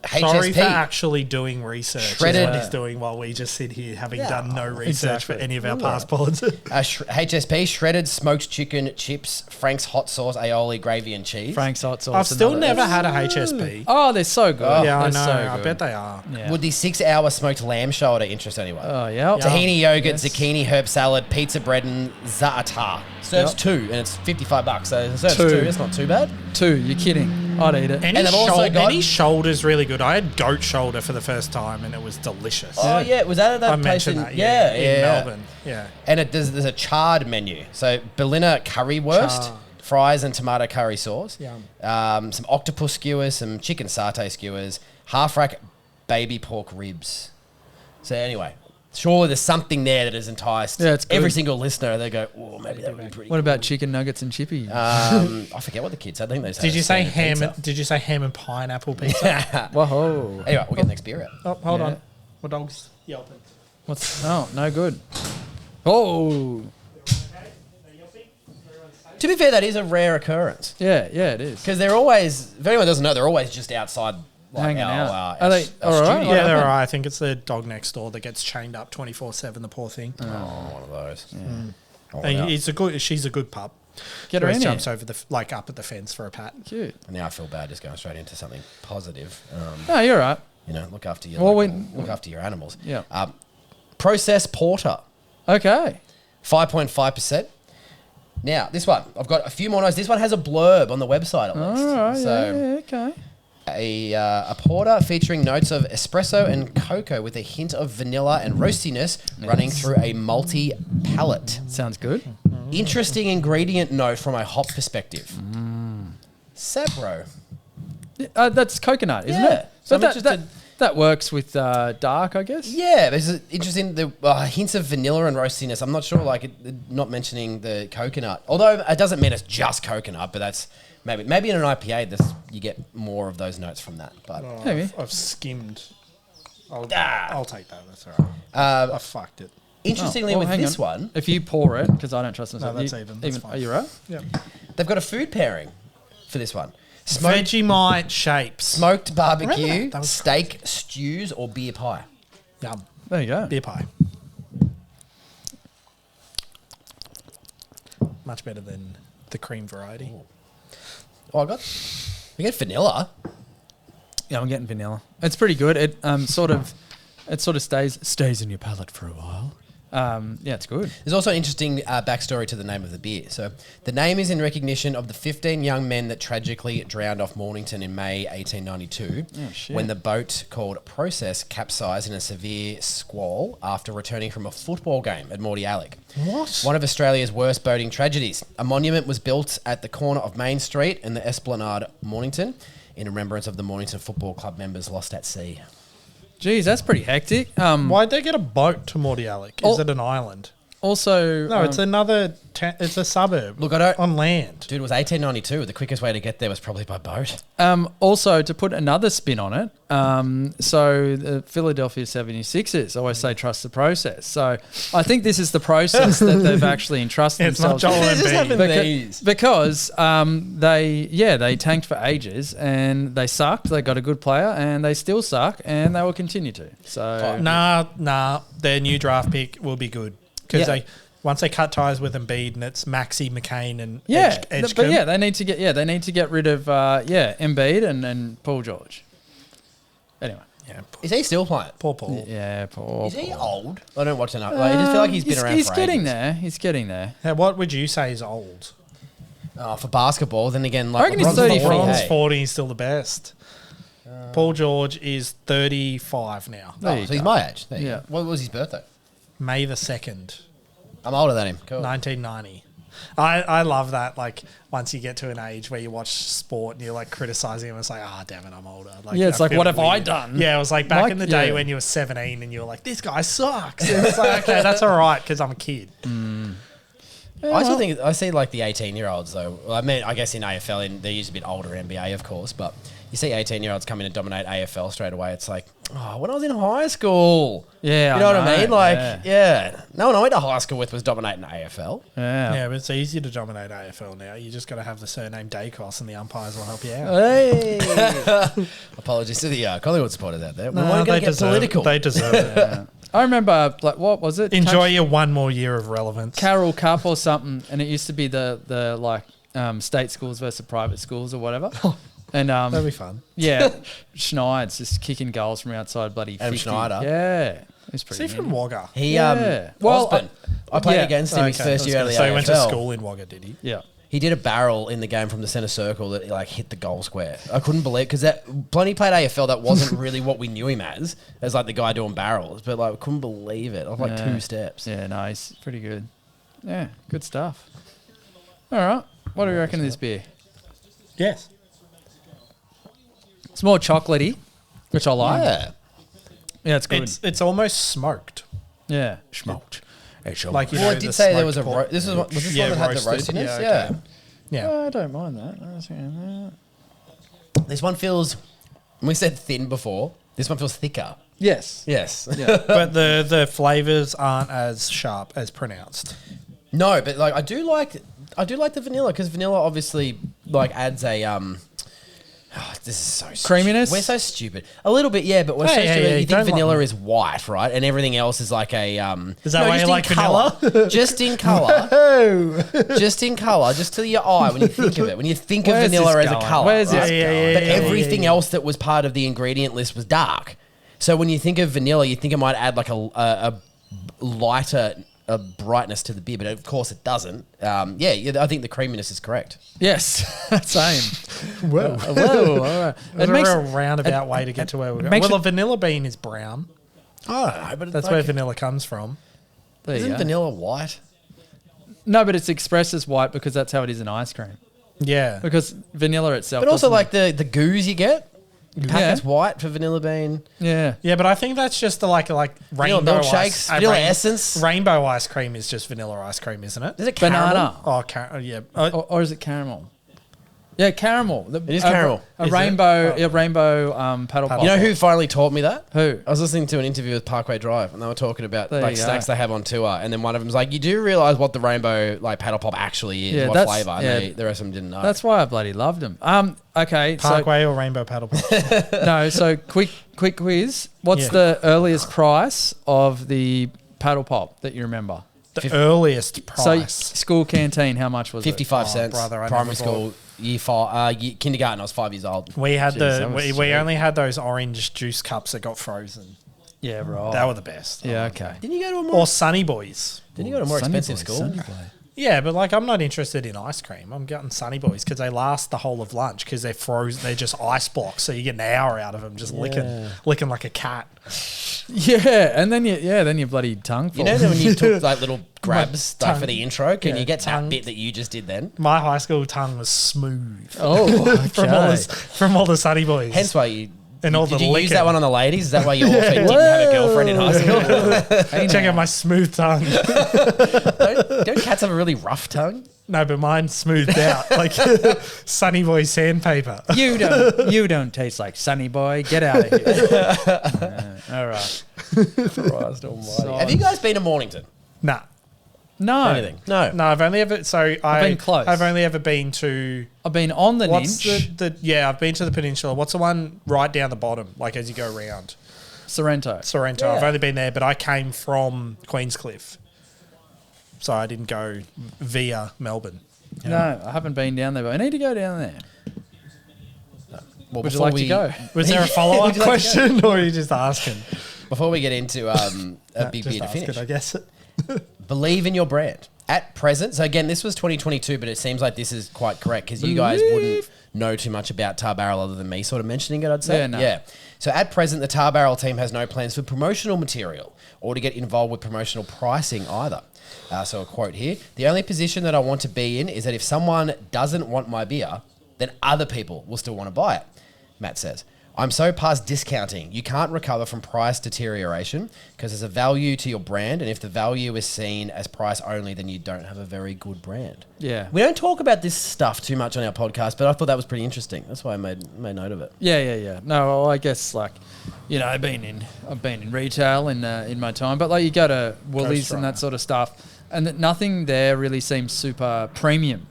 Sorry HSP. for actually doing research. Shredded- Is what he's doing while we just sit here having done no research for exactly. any of our passports. HSP, shredded smoked chicken, chips, Frank's hot sauce, aioli, gravy, and cheese. Frank's hot sauce. I've still another- never had a HSP. Oh, they're so good. Yeah, I They're know. so I good. bet they are. Yeah. Would the 6-hour smoked lamb shoulder interest anyone? Oh yeah. Tahini yogurt, Yes. zucchini, herb salad, pizza bread, and za'atar. Serves Yep. 2, and it's $55. So it serves 2. 2. It's not too bad. 2. You're kidding. I'd eat it. Any, And they've also got- any shoulder's really good. I had goat shoulder for the first time, and it was delicious. Oh yeah, was that at that I place mentioned in that. yeah, in Melbourne. Yeah. And there's a charred menu. So Berliner currywurst, Char. fries and tomato curry sauce. Yum. Some octopus skewers, some chicken satay skewers, half rack baby pork ribs. So anyway, surely there's something there that has enticed Yeah, it's good. every single listener. They go, oh, maybe that would be pretty. What about chicken nuggets and chippy? I forget what the kids said. I think they said. Did you say ham? pizza. Did you say ham and pineapple pizza? Whoa. Anyway, we'll get the next beer out. Oh, hold Yeah. on. My dog's yelping. What's? Oh, no good. Oh. To be fair, that is a rare occurrence Yeah, it is. because they're always. If anyone doesn't know, they're always just outside, like Hanging our, out. our Are they our all right? studio. Yeah, they're happened? all right. I think it's the dog next door that gets chained up 24/7. The poor thing. Oh, one of those. And she's a good pup. Get her Always in jumps here. over up at the fence for a pat. Cute. Now I feel bad just going straight into something positive. No, you're right. Look after your look after your animals. Yeah. Process porter, Okay. 5.5%. Now this one, I've got a few more notes. This one has a blurb on the website at least. All right. So okay. a porter featuring notes of espresso and cocoa with a hint of vanilla and roastiness running through a malty palate. Sounds good. Interesting ingredient note from a hop perspective. Sabro. That's coconut, isn't Yeah. it? So But I'm interested- that works with dark, I guess. Yeah, there's interesting the hints of vanilla and roastiness. I'm not sure, not mentioning the coconut. Although it doesn't mean it's just coconut, but that's maybe in an IPA, you get more of those notes from that. But Maybe. I've skimmed. I'll take that. That's all right. I fucked it. interestingly, Oh, with hang this on. one, If you pour it, because I don't trust myself. that's even. That's fine. Are you right? Yeah. they've got a food pairing for this one: Vegemite shapes. smoked barbecue, Remember that? That was steak, stews, or beer pie. Yum. There you go. Beer pie. Much better than the cream variety. Oh, I get vanilla. Yeah, I'm getting vanilla. It's pretty good. It sort of stays in your palate for a while. Yeah, it's good. There's also an interesting backstory to the name of the beer. So the name is in recognition of the 15 young men that tragically drowned off Mornington in May 1892 shit. when the boat called Process capsized in a severe squall after returning from a football game at Mordialloc. What? One of Australia's worst boating tragedies. A monument was built at the corner of Main Street and the Esplanade, Mornington, in remembrance of the Mornington Football Club members lost at sea. Geez, that's pretty hectic. Why'd they get a boat to Mordialloc? Is it an island? Also, No, it's another. It's a suburb. Look, I don't... on land. Dude, it was 1892. The quickest way to get there was probably by boat. also to put another spin on it. So the Philadelphia 76ers always say trust the process. So I think this is the process that they've actually entrusted It's not themselves. Joel They're just Embiid. having Beca- these. Because they tanked for ages and they sucked. They got a good player and they still suck and they will continue to. So Nah. Their new draft pick will be good because Yeah. once they cut ties with Embiid and it's Maxey, McCain, and yeah, Edgecombe. but yeah, they need to get rid of Embiid and Paul George. Anyway, Yeah, Is he still playing? poor Paul. yeah, Paul. Is he old? I don't watch enough. I just feel like he's been around He's for getting ages. there. He's getting there. Now, what would you say is old? For basketball, then again, I reckon he's LeBron's 34. 40, LeBron's hey. 40 is still the best. Paul George is 35 now. There Oh, you so he's go. my age. There you Yeah. go. What was his birthday? May the 2nd, I'm older than him. Cool. 1990. I love that. Like, once you get to an age where you watch sport and you're like criticizing him, it's like, damn it, I'm older. Like, Yeah, it's I like, feel what have I weird. done? Yeah, it was like back Like, in the day yeah. when you were 17 and you were like, this guy sucks. And it's like, okay, that's all right because I'm a kid. I still think I see like the 18-year-olds though. Well, I mean, I guess in AFL, they're usually a bit older NBA, of course, but you see 18-year-olds come in and dominate AFL straight away. It's like, when I was in high school. Yeah, You know what I mean? Like, yeah. no one I went to high school with was dominating AFL. Yeah. Yeah, but it's easy to dominate AFL now. You just got to have the surname Dacos and the umpires will help you out. Hey. Apologies to the Collingwood supporters out there. We No, weren't going to get political. They deserve it. I remember, like, what was it? Enjoy your one more year of relevance. Carroll Cup or something, and it used to be the state schools versus private schools or whatever. And That'd be fun. yeah, Schneid's just kicking goals from outside bloody 50. Adam Schneider. Yeah, it was Is pretty. he from handy. Wagga? He, Yeah. Well, Osborne. I played yeah. against him his first year out of the So AFL. he went to school in Wagga, did he? Yeah. He did a barrel in the game from the centre circle that like hit the goal square. I couldn't believe because when he played AFL, that wasn't really what we knew him as like the guy doing barrels. But like, I couldn't believe it. Off like Yeah. 2 steps. Yeah, no, he's pretty good. Yeah, good stuff. All right, what do you reckon of this beer? Yes. It's more chocolatey, which I like. Yeah. Yeah, it's good. It's almost smoked. Yeah, smoked. Like, you Well, know, I did the say there was a smoked pork. this was this Yeah, one that had the roasted. roastiness. Yeah, Yeah, okay. Yeah. I don't mind that. This one feels. We said thin before. This one feels thicker. Yes. Yes. But the flavors aren't as sharp as pronounced. No, but like I do like the vanilla because vanilla obviously like adds a this is so Creaminess? We're so stupid. A little bit, yeah, but we're so Hey, stupid. hey, You don't think vanilla like- is white, right? And everything else is like a Is that why just you in like colour. vanilla? Just in colour. Just in colour, just to your eye when you think of it. When you think of Where's vanilla this as a going? colour. Where's right? this going? But everything else that was part of the ingredient list was dark. So when you think of vanilla, you think it might add like a lighter brightness to the beer, but of course it doesn't. Yeah, I think the creaminess is correct. Yes, same. Whoa. Whoa, all right. It's a real roundabout way to get to where we're going. makes Well, it- a vanilla bean is brown. Oh, but That's where vanilla comes from. There you isn't go. vanilla white? No, but it's expressed as white because that's how it is in ice cream. Yeah. Because vanilla itself. But also doesn't- like the goose you get, you pack Yeah. as white for vanilla bean. yeah. Yeah, but I think that's just the like rainbow milkshakes, ice. vanilla essence. Rainbow ice cream is just vanilla ice cream, isn't it? Is it caramel? Banana. Oh, yeah. Or is it caramel? Yeah, caramel. It is caramel. A Is it? rainbow, Oh. a rainbow paddle pop. You know who finally taught me that? Who? I was listening to an interview with Parkway Drive, and they were talking about There like you go. snacks they have on tour, and then one of them's like, "You do realize what the rainbow like paddle pop actually is? Yeah, what that's- flavor?" yeah. And the rest of them didn't know. That's why I bloody loved them. Okay. Parkway or rainbow paddle pop? So no. So quick quiz. What's Yeah. the earliest price of the paddle pop that you remember? The earliest So price. school canteen. How much was 55 Oh, cents. brother, I primary never school, kindergarten. I was 5 years old. We had Jeez, that was we sweet. only had those orange juice cups that got frozen. it? Yeah, right. That were the best. yeah. Okay. Didn't you go to a more? Or Sunny Boys. Didn't you go to a more Sunny expensive Boy, school? Sunny Boy. Yeah, but like I'm not interested in ice cream. I'm getting Sunny Boys because they last the whole of lunch because they're frozen. They're just ice blocks, so you get an hour out of them just licking like a cat. Yeah, and then your bloody tongue falls. You know that when you took like little grabs like, for tongue- the intro, can yeah, you get tongue. that bit that you just did then? My high school tongue was smooth Oh, from all the Sunny Boys. Hence why you. And all did the you use licking. that one on the ladies? Is that why you also didn't have a girlfriend in high school? Hey, Check now. out my smooth tongue. Don't cats have a really rough tongue? No, but mine's smoothed out like Sunny Boy sandpaper. You don't taste like Sunny Boy. Get out of here. All right. Christ almighty. Have you guys been to Mornington? Nah. No, Anything? No. No, I've only ever been close. I've only ever been to I've been on the what's Ninch, the I've been to the Peninsula. What's the one right down the bottom, like as you go around? Sorrento. Sorrento. Yeah. I've only been there, but I came from Queenscliff. So I didn't go via Melbourne. No, I haven't been down there, but I need to go down there. Well, Would you before like to go? Was there a follow-up Would you like to question or are you just asking? Before we get into a big Just beer to asking, finish, I guess. believe in your brand. At present, so again, this was 2022, but it seems like this is quite correct because you guys wouldn't know too much about Tar Barrel other than me sort of mentioning it, I'd say. Yeah, no. Yeah. So at present, the Tar Barrel team has no plans for promotional material or to get involved with promotional pricing either. So a quote here, "The only position that I want to be in is that if someone doesn't want my beer, then other people will still want to buy it," Matt says. "I'm so past discounting. You can't recover from price deterioration because there's a value to your brand. And if the value is seen as price only, then you don't have a very good brand." Yeah. We don't talk about this stuff too much on our podcast, but I thought that was pretty interesting. That's why I made note of it. Yeah. No, well, I guess like, you know, I've been in retail in my time, but like you go to Woolies and that sort of stuff, and that nothing there really seems super premium.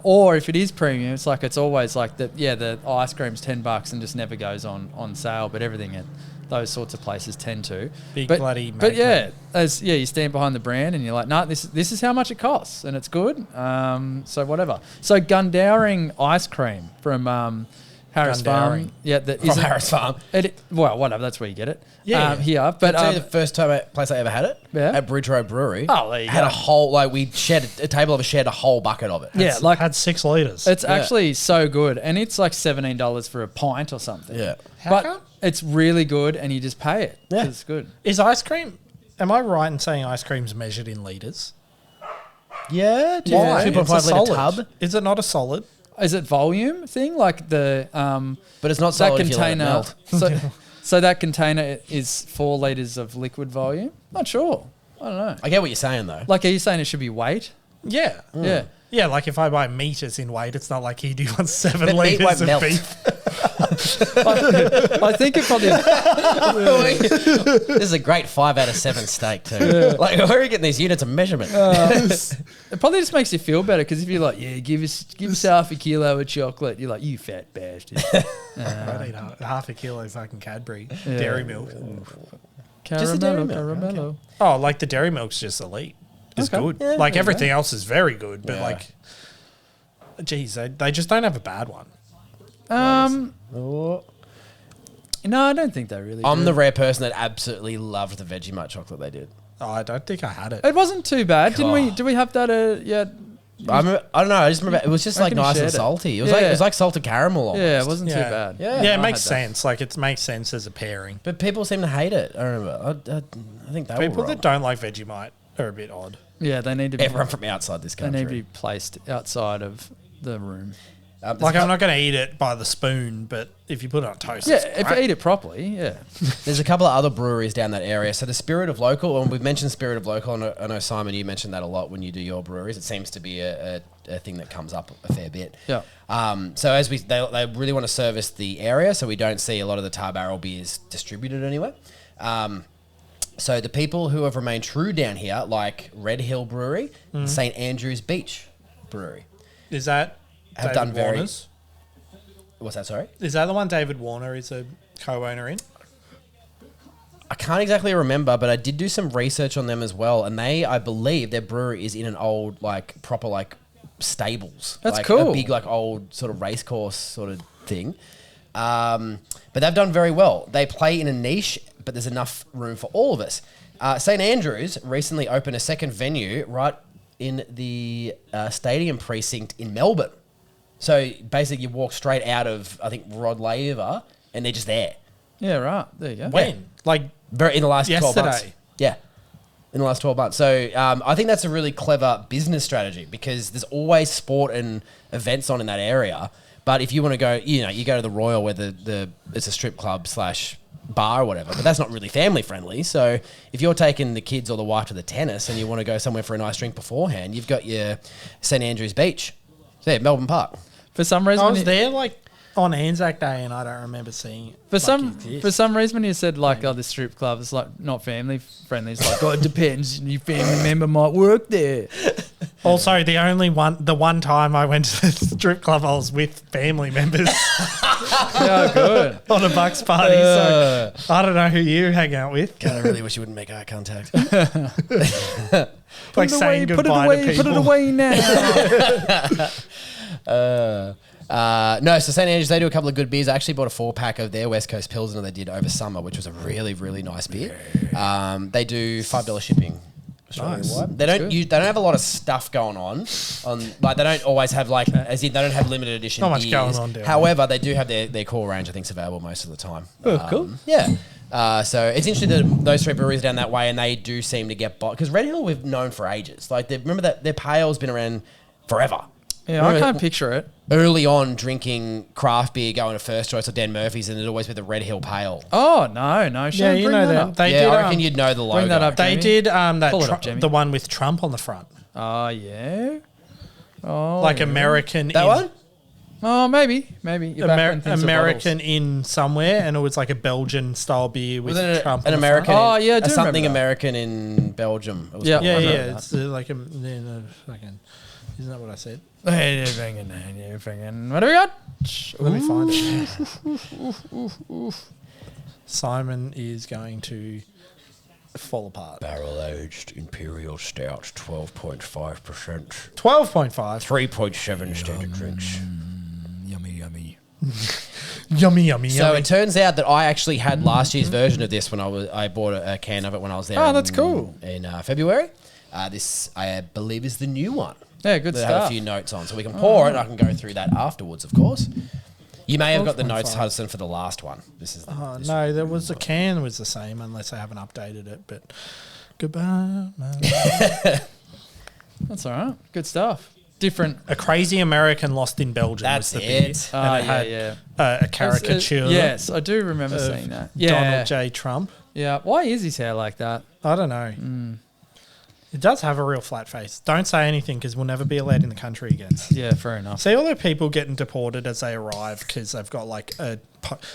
Or if it is premium, it's like it's always like the ice cream's $10 and just never goes on sale, but everything at those sorts of places tend to. Big but, bloody But magnet. you stand behind the brand and you're like, nah, this is how much it costs and it's good. So whatever. So Gundowring ice cream from Harris Farm. Gundowring. Yeah, that From isn't- Harris Farm. well, whatever. That's where you get it. Yeah. Here, but I'll tell you the first place I ever had it. Yeah? At Bridge Road Brewery. Oh, there you had go. a whole, like we shared a table of us shared a whole bucket of it. yeah, like Had 6 litres. it's actually so good, and it's like $17 for a pint or something. Yeah. but come? it's really good, and you just pay it. Yeah. 'cause it's good. Is ice cream, am I right in saying ice cream's measured in litres? Yeah. Why? 2.5 It's a litre solid. tub. Is it not a solid? Is it volume thing like the But it's not that solid if you let it container? melt. So that container is 4 liters of liquid volume. Not sure. I don't know. I get what you're saying though. Like, are you saying it should be weight? Yeah. Yeah. Yeah, like if I buy meat, it's in weight. It's not like he wants 7 But meat litres won't of melt. beef. I think it probably. This is a great 5 out of 7 steak too. Like, where are you getting these units of measurement? It probably just makes you feel better because if you're like, yeah, give us half a kilo of chocolate, you're like, you fat bastard. I'd eat half a kilo of fucking Cadbury dairy milk. Just the dairy milk, Caramello. Oh, like the dairy milk's just elite. It's good. Yeah, like there you everything else is very good, but Yeah. like, geez, they just don't have a bad one. Oh. No, I don't think they really. I'm do. the rare person that absolutely loved the Vegemite chocolate they did. Oh, I don't think I had it. It wasn't too bad, didn't we? God. Did we have that? Yeah. I don't know. I just remember it was just I like reckon you nice and shared it. salty. It was Yeah. like salted caramel. Almost. Yeah, it wasn't Yeah. too bad. Yeah. Yeah, it I makes had that. sense. Like it makes sense as a pairing. But people seem to hate it. I remember. I think they People were wrong. that don't like Vegemite are a bit odd. Yeah, they need to be. Everyone from outside this They need to country. be placed outside of the room. Like I'm not going to eat it by the spoon, but if you put it on toast, Yeah, it's if you great. eat it properly, yeah. There's a couple of other breweries down that area. So the Spirit of Local, and we've mentioned Spirit of Local. I know Simon, you mentioned that a lot when you do your breweries. It seems to be a thing that comes up a fair bit. Yeah. So as they really want to service the area, so we don't see a lot of the Tar Barrel beers distributed anywhere. So the people who have remained true down here, like Red Hill Brewery, St Andrews Beach Brewery, Is that have David done very. Warner's? What's that? Sorry. Is that the one David Warner is a co-owner in? I can't exactly remember, but I did do some research on them as well, and I believe, their brewery is in an old, like, proper, like, stables. That's like, cool. A big, like, old sort of race course sort of thing. But they've done very well. They play in a niche, but there's enough room for all of us. St Andrews recently opened a second venue right in the stadium precinct in Melbourne. So basically, you walk straight out of, I think, Rod Laver, and they're just there. Yeah, right. There you go. When? Like In the last 12 months. yesterday. Yeah. In the last 12 months. So I think that's a really clever business strategy because there's always sport and events on in that area. But if you want to go, you go to the Royal where it's a strip club / bar or whatever, but that's not really family friendly. So if you're taking the kids or the wife to the tennis and you want to go somewhere for a nice drink beforehand, you've got your St Andrews Beach. So yeah, Melbourne Park. For some reason, I was there like on Anzac Day, and I don't remember seeing it. For some reason, when you said like, "Oh, the strip club is like not family friendly," it's like, "Oh, it depends. Your family member might work there." Also, the one time I went to the strip club, I was with family members Yeah, good. on a Bucks party. So I don't know who you hang out with. God, I really wish you wouldn't make eye contact. Like saying goodbye to people. Put it away now. No, so St Andrews, they do a couple of good beers. I actually bought a 4-pack of their West Coast Pilsner they did over summer, which was a really, really nice beer. They do $5 shipping. Nice. They don't have a lot of stuff going on. Like they don't always have like, as in they don't have limited edition Not much beers. going on down However, they do have their core range. I think is available most of the time. Oh, cool. Yeah. So it's interesting that those three breweries down that way, and they do seem to get bought because Red Hill we've known for ages. Like remember that their pale's been around forever. Yeah, I can't picture it. Early on, drinking craft beer, going to First Choice or Dan Murphy's, and it'd always be the Red Hill Pale. Oh no, Yeah, you know them. They Yeah, did. I reckon you'd know the logo. bring that up. They Jamie. did that Pull it up, Jamie. the one with Trump on the front, Oh yeah. Oh, like yeah. American. That in, one? Oh, maybe. You're back when things were American bottles. in somewhere, and it was like a Belgian style beer with Wasn't it Trump. an on the American? front. Oh, yeah, I do something remember that. American in Belgium. It was Yeah. called. Yeah, I yeah. remember It's like a fucking. Isn't that what I said? What do we got? Let me find it. Simon is going to fall apart. Barrel aged Imperial Stout, 12.5%, 12.5. 3.7 standard drinks. Yummy. Yummy. So it turns out that I actually had last year's version of this when I bought a can of it when I was there. Oh, that's cool. In February. This I believe is the new one. Yeah, good That have a stuff. few notes on, so we can pour it. And I can go through that afterwards, of course. You may have got the notes, 12.5. Hudson, for the last one. This is Oh, this no, there was a can was the same unless I haven't updated it. But goodbye. That's all right. Good stuff. Different. A crazy American lost in Belgium. That's was the it. beer. Oh, And it had yeah. a caricature. Yes, I do remember of seeing that. Yeah. Donald J. Trump. Yeah. Why is his hair like that? I don't know. It does have a real flat face. Don't say anything because we'll never be allowed in the country again. Yeah, fair enough. See all the people getting deported as they arrive because they've got like a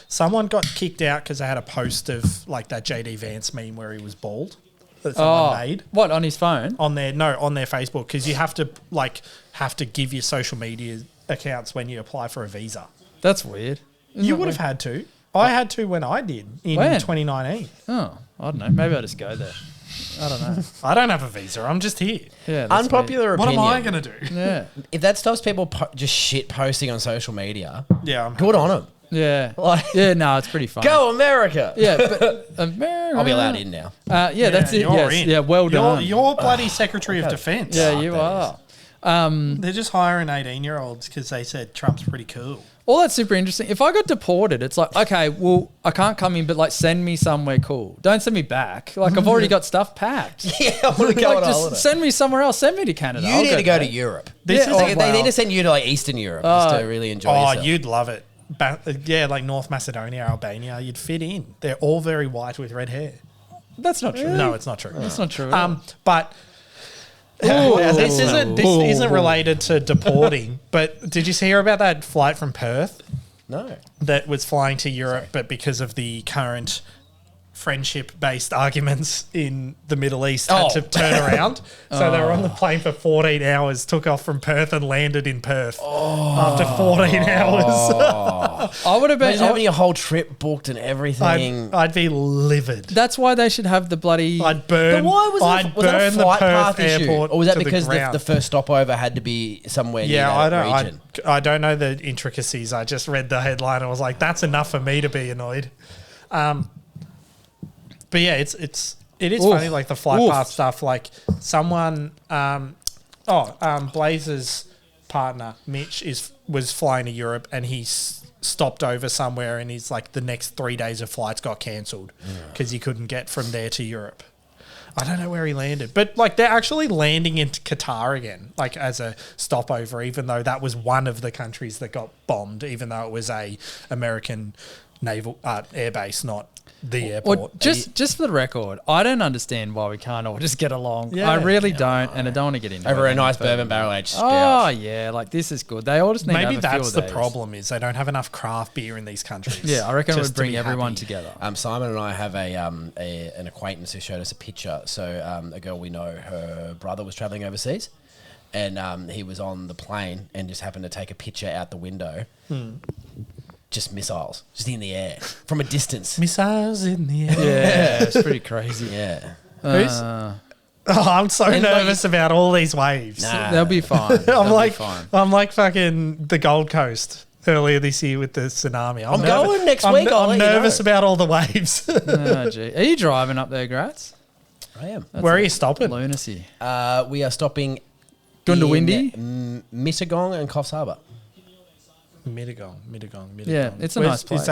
someone got kicked out because they had a post of like that JD Vance meme where he was bald that someone made. What, on his phone? On their Facebook, because you have to give your social media accounts when you apply for a visa. That's weird. You would have had to. I had to when I did in 2019. Oh, I don't know. Maybe I'll just go there. I don't know. I don't have a visa. I'm just here. Yeah, that's Unpopular What opinion. am I going to do? weird. Yeah. If that stops people just shit posting on social media, Yeah, I'm good on them. Yeah. Like- yeah, no, it's pretty fun. Go America. Yeah, but America. I'll be allowed in now. Yeah, that's it. You're Yes. in. Yeah, well done. You're bloody Secretary of Defense. yeah, you that are. They're just hiring 18-year-olds because they said Trump's pretty cool. All that's super interesting. If I got deported, it's like, okay, well, I can't come in, but like send me somewhere cool. Don't send me back. Like I've already got stuff packed. Yeah, I want to go Like on a just holiday. send me somewhere else. Send me to Canada. You I'll need to go there. to Europe. This Yeah, is They need to send you to like Eastern Europe just to really enjoy yourself. you'd love it. Like North Macedonia, Albania, you'd fit in. They're all very white with red hair. That's not true. No, it's not true. That's not true. at all. But this isn't related to deporting. But did you hear about that flight from Perth No. that was flying to Europe, but because of the current friendship-based arguments in the Middle East, had to turn around. So they were on the plane for 14 hours, took off from Perth and landed in Perth after 14 hours. I would have been. Imagine having your whole trip booked and everything. I'd be livid. That's why they should have the bloody. I'd burn. But why was I'd that, was that burn a the flight Perth path issue? airport Or was that to because ground. the first stopover had to be somewhere Yeah, near I that region? don't know the intricacies. I just read the headline and was like, that's enough for me to be annoyed. But yeah, it is funny, like the flight path stuff. Like someone, Blazer's partner Mitch was flying to Europe and he stopped over somewhere and he's like the next 3 days of flights got cancelled because he couldn't get from there to Europe. I don't know where he landed, but like they're actually landing into Qatar again, like as a stopover, even though that was one of the countries that got bombed, even though it was a American naval air base, not the airport. Well, just for the record, I don't understand why we can't all just get along. Yeah. I really don't, and I don't want to get into Over it. a nice bourbon barrel aged Oh stout. yeah, like this is good. They all just need to Maybe have a few that's of the these. problem is they don't have enough craft beer in these countries. Yeah, I reckon it just would to bring be everyone happy. together. Simon and I have an acquaintance who showed us a picture. So a girl we know, her brother was travelling overseas, and he was on the plane and just happened to take a picture out the window. Just missiles, just in the air from a distance. Missiles in the air. Yeah, it's pretty crazy. Yeah. Who's? I'm so And, like, nervous about all these waves. Nah. They'll be fine. I'm They'll be fine. like fucking the Gold Coast earlier this year with the tsunami. I'm going next week, I'll I'm let you nervous know. about all the waves. Oh, gee. Are you driving up there, Gratz? I am. That's Where are a you stopping? Lunacy. We are stopping Gundawindi? in Mittagong and Coffs Harbour. Mittagong. Yeah, it's a nice place.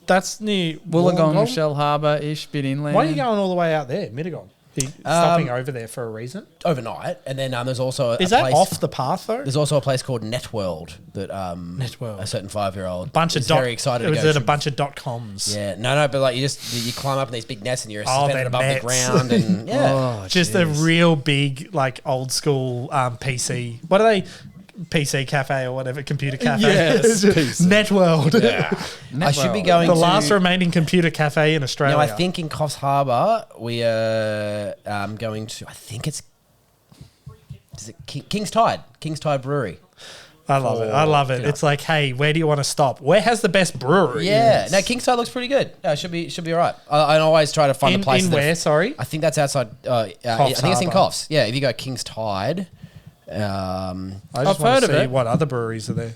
That's near Wollongong, Shell Harbour-ish, bit inland. Why are you going all the way out there, Mittagong? Are you stopping over there for a reason? Overnight, and then there's also Is a that place, off the path though? There's also a place called Networld that Networld. a certain 5-year-old Bunch of is very excited to Was go it a to. bunch of .coms? Yeah, no, but like you climb up in these big nests and you're Oh, suspended they're above nets. the ground, and yeah, Oh, Just jeez. a real big, like old school PC. What are they? PC cafe or whatever, computer cafe. Yes, PC. Networld. I should be going The to last remaining computer cafe in Australia. No, I think in Coffs Harbour we are going to. I think is it King's Tide Brewery. I love it. I love it. dinner. It's like, hey, where do you want to stop? Where has the best brewery? Yeah, no, King's Tide looks pretty good. Should be all right. I always try to find In, a place in where? Sorry. I think that's outside. I think it's in Harbour. Coffs. Yeah, if you go King's Tide. I I've just heard want of to see it. what other breweries are there.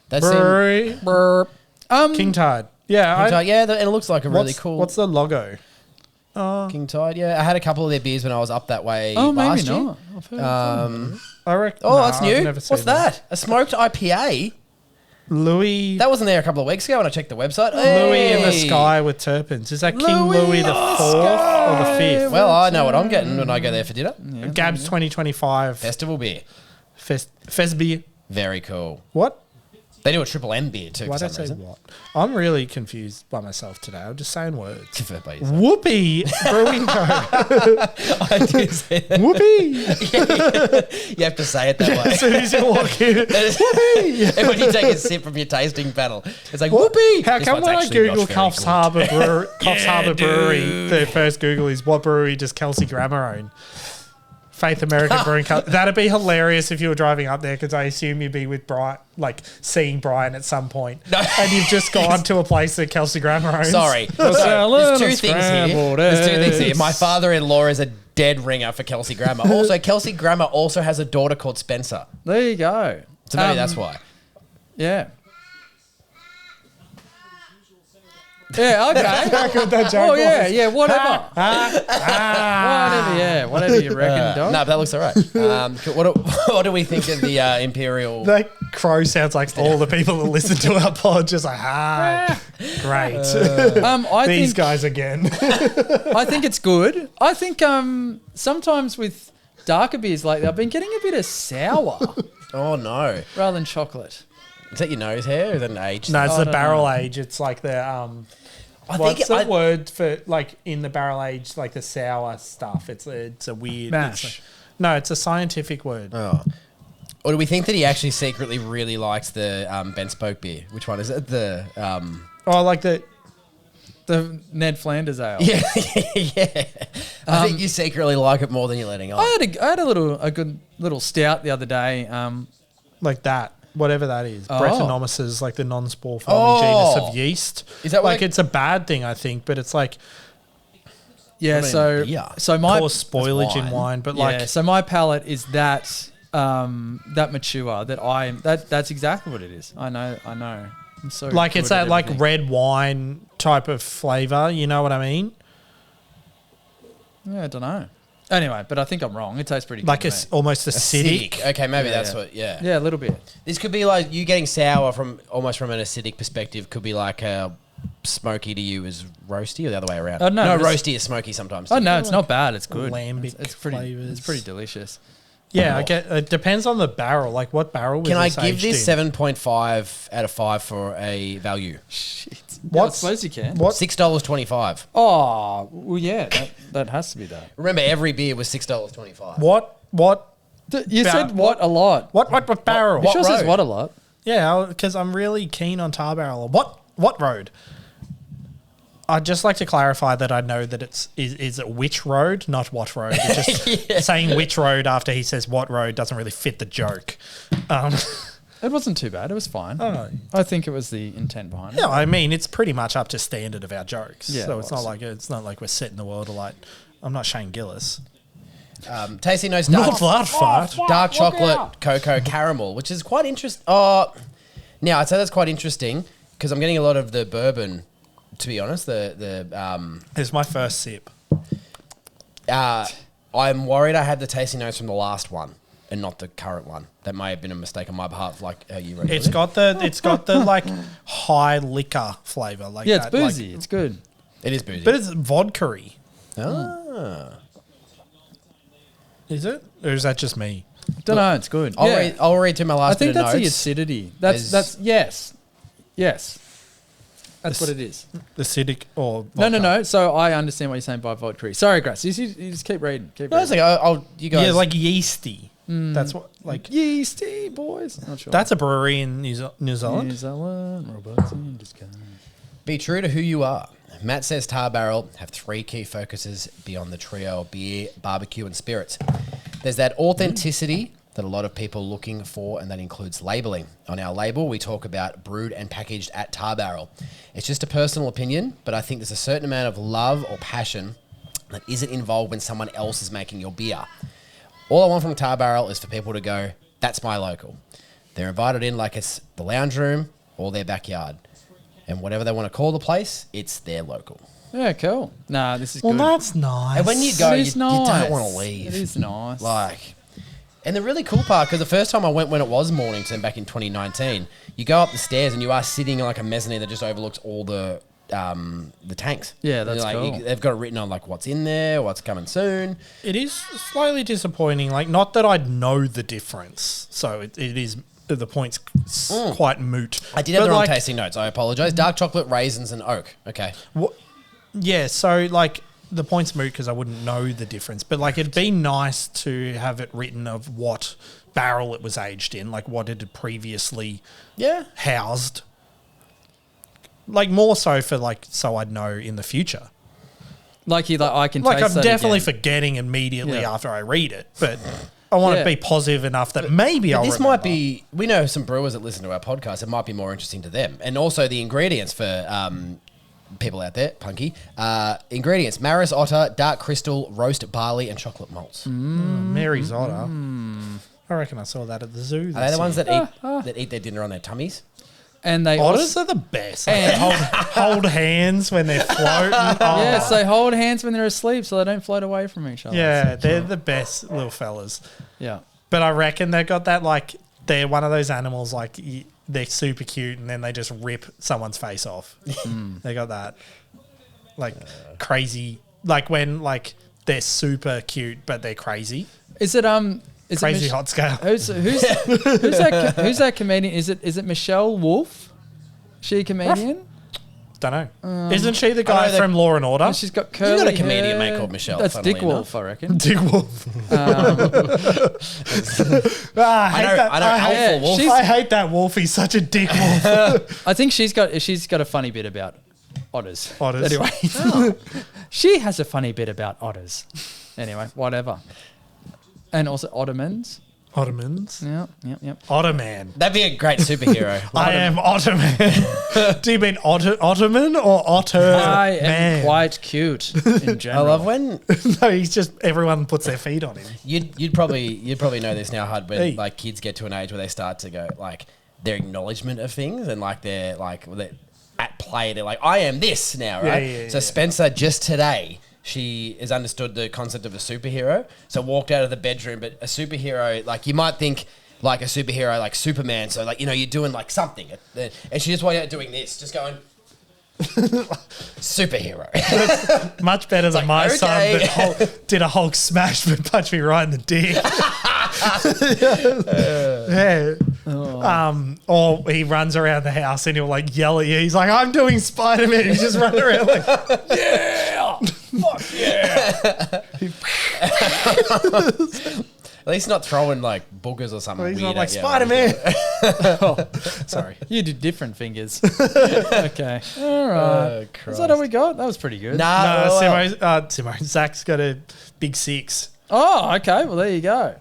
That's in Brewery. Burp. King Tide. Yeah. King Tide. Yeah, and it looks like a really what's, cool. What's the logo? King Tide? Yeah, I had a couple of their beers when I was up that way Oh, maybe last year. not. I've heard of them. I reckon. Oh, that's new. Never What's seen that? A smoked IPA? Louis. That wasn't there a couple of weeks ago when I checked the website. Louis in the Hey! sky with terpenes. Is that King Louis Louis the in the fourth or the fifth? Well, I know what I'm getting when I go there for dinner. Gabs 2025 Festival beer. Fest beer. Very cool. What? They do a triple M beer too. Why For did I some say reason. what? I'm really confused by myself today. I'm just saying words. Fair play, yourself. Whoopee Brewing Co. I did say that. Whoopee. You have to say it that way. As soon as you walk in, whoopee. And when you take a sip from your tasting panel, it's like whoopee. How This come one's when I actually not Google very Coffs good. Harbour Brewery, the first Google is what brewery does Kelsey Grammer own? Faith American Brewing Company. That'd be hilarious if you were driving up there because I assume you'd be with Brian, like seeing Brian at some point. No. And you've just gone to a place that Kelsey Grammer owns. Sorry. There's two things here. There's two things here. My father-in-law is a dead ringer for Kelsey Grammer. Also, Kelsey Grammer also has a daughter called Spencer. There you go. So maybe that's why. Yeah. Yeah, okay. How good that joke Oh, yeah, was. yeah, whatever. Whatever you reckon, dog. No, but that looks all right. What do we think of the Imperial? That crow sounds like all the people that listen to our pod just like, great. I These think guys again. I think it's good. I think sometimes with darker beers lately, I've been getting a bit of sour Oh, no. rather than chocolate. Is that your nose hair or is that an age? No, it's I the don't barrel know. age. It's like the I what's think the word for like in the barrel age, like the sour stuff? It's a weird Mash. It's a scientific word. Oh. Or do we think that he actually secretly really likes the Ben Spoke beer? Which one is it? The Oh, like the Ned Flanders ale. yeah. I think you secretly like it more than you're letting on. I had a good little stout the other day. like that. Whatever that is. Oh. Brettanomyces is like the non-spore forming genus of yeast. Is that like like- it's a bad thing, I think, but it's like Yeah, I mean, so beer. so my cause spoilage in wine, but yeah, like so my palate is that mature that's exactly what it is. I know. I'm so like it's good at that like everything. red wine type of flavor, you know what I mean? Yeah, I don't know. Anyway, but I think I'm wrong. It tastes pretty Like good. it's mate. almost acidic. Okay, maybe Yeah, that's yeah. what. Yeah. Yeah, a little bit. This could be like you getting sour from almost from an acidic perspective. Could be like smoky to you is roasty, or the other way around. Oh, no, no, this- roasty is smoky sometimes. Oh too. no, it's not bad. It's good. Lambic It's pretty. flavours. It's pretty delicious. Yeah, I get. It depends on the barrel. Like what barrel? Was Can I this give aged this in? 7.5 out of 5 for a value? Shit. What? I suppose you can. What? $6.25. Oh, well, yeah. That has to be that. Remember, every beer was $6.25. What? You said what a lot. What barrel? It sure says road? what a lot. Yeah, because I'm really keen on Tar Barrel. What road? I'd just like to clarify that I know that is it which road, not what road. It's just saying which road after he says what road doesn't really fit the joke. It wasn't too bad. It was fine. Oh. I think it was the intent behind it. Yeah, I mean it's pretty much up to standard of our jokes. Yeah, so it it's was. not like we're setting the world alight. I'm not Shane Gillis. Tasty notes. Not that far. Dark chocolate, cocoa, caramel, which is quite interesting. Now I'd say that's quite interesting because I'm getting a lot of the bourbon. To be honest, It's my first sip. I'm worried I had the tasting notes from the last one and not the current one. That may have been a mistake on my behalf. Like how you wrote It's got the like high liquor flavor. Like Yeah, it's that, like- boozy. It's good. It is boozy. but it's vodka-y. Ah. Is it? Or is that just me? Don't know. It's good. I'll read through my I last think bit of that's the notes. acidity. There's- That's yes. That's what it is. Acidic or No. So I understand what you're saying by vodka. Sorry, Grass. You just keep reading. No, it's like, you guys. Yeah, like yeasty. That's what like yeasty boys. Not sure. that's a brewery in New Zealand. New Zealand. Robots in disguise. Be true to who you are. Matt says Tar Barrel have 3 key focuses beyond the trio of beer, barbecue, and spirits. There's that authenticity that a lot of people are looking for, and that includes labeling. On our label, we talk about brewed and packaged at Tar Barrel. It's just a personal opinion, but I think there's a certain amount of love or passion that isn't involved when someone else is making your beer. All I want from Tar Barrel is for people to go, that's my local. They're invited in like it's the lounge room or their backyard. And whatever they want to call the place, it's their local. Yeah, cool. Nah, this is Well, good. that's nice. And when you go, It you, is you don't nice. want to leave. It is nice. And the really cool part, because the first time I went when it was Mornington back in 2019, you go up the stairs and you are sitting on like a mezzanine that just overlooks all the tanks. Yeah, And that's like, cool. they've got it written on like what's in there, what's coming soon. It is slightly disappointing. Like, not that I'd know the difference. So it is the point's quite moot. I did have But the wrong like, tasting notes. I apologise. Dark chocolate, raisins, and oak. Okay. Yeah, so like the point's moot because I wouldn't know the difference. But like it'd be nice to have it written of what barrel it was aged in, like what it had previously housed. Like more so for like so I'd know in the future. I can Like taste I'm that definitely again. forgetting immediately Yeah. after I read it, but I want to be positive enough that maybe I'll This remember. might be. We know some brewers that listen to our podcast. It might be more interesting to them, and also the ingredients for people out there. Punky ingredients: Maris otter, dark crystal, roast barley, and chocolate malts. Mary's Otter. I reckon I saw that at the zoo. Are they the ones that eat their dinner on their tummies? And they Otters are the best. Like, they hold hands when they're floating. Oh. Yes, they hold hands when they're asleep so they don't float away from each other. Yeah, they're the best little fellas. Yeah. But I reckon they've got that, like, they're one of those animals, like, they're super cute and then they just rip someone's face off. They got that. Like, crazy. Like, when, like, they're super cute, but they're crazy. Is it Crazy hot scale. Who's that comedian? Is it Michelle Wolf? She a comedian? Don't know. Isn't she the guy know from Law and Order? She's got curly You got a comedian hair. mate called Michelle, That's funnily Dick enough. Wolf, I reckon. Dick Wolf. I hate that. I know I hate, Alpha Wolf. I hate that wolf. He's such a dick wolf. I think she's got a funny bit about otters. Otters. Anyway, she has a funny bit about otters. Anyway, whatever. And also Ottomans. Ottomans. Yep. Ottoman. That'd be a great superhero. I am Ottoman. Do you mean Ottoman or Otter? I am man? quite cute in I general. love when No, he's just everyone puts their feet on him. you'd probably know this now, Hud, when Hey. like kids get to an age where they start to go like their acknowledgement of things and like they're at play. They're like, I am this now, right? Yeah, so Spencer just today. She has understood the concept of a superhero, so walked out of the bedroom. But a superhero, like you might think, like a superhero, like Superman. So like you're doing like something, and she just walked out doing this, just going superhero. Much better than like, my okay. son that did a Hulk smash but punched me right in the dick. Yeah. Or he runs around the house and he'll like yell at you. He's like, I'm doing Spider-Man. He's just running around like, yeah, fuck yeah. At least not throwing like boogers or something. He's weird not like at you. Spider-Man. Sorry. You did different fingers. Okay. All right. Is that all we got? That was pretty good. Nah, No, well, Simmo. Zach's got a big 6. Oh, okay. Well, there you go.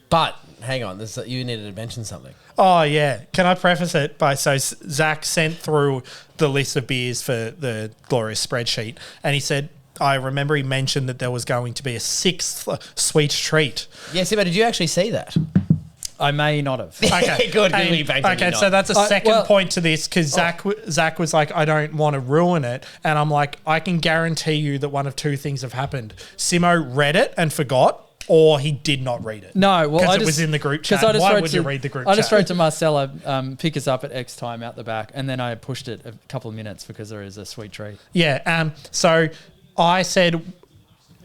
but hang on, you needed to mention something. Oh, yeah. Can I preface it by Zach sent through the list of beers for the glorious spreadsheet and he said, I remember he mentioned that there was going to be a 6th sweet treat. Yeah, Simmo, did you actually see that? I may not have. Okay, Good, And- we banked okay. it, So that's a second well- point to this because Zach was like, I don't want to ruin it, and I'm like, I can guarantee you that one of two things have happened: Simmo read it and forgot, or he did not read it. No, well, because I it just was in the group chat. 'cause I just Why wrote would to- you read the group I chat? just wrote to Marcella, pick us up at X time out the back, and then I pushed it a couple of minutes because there is a sweet treat. Yeah. So I said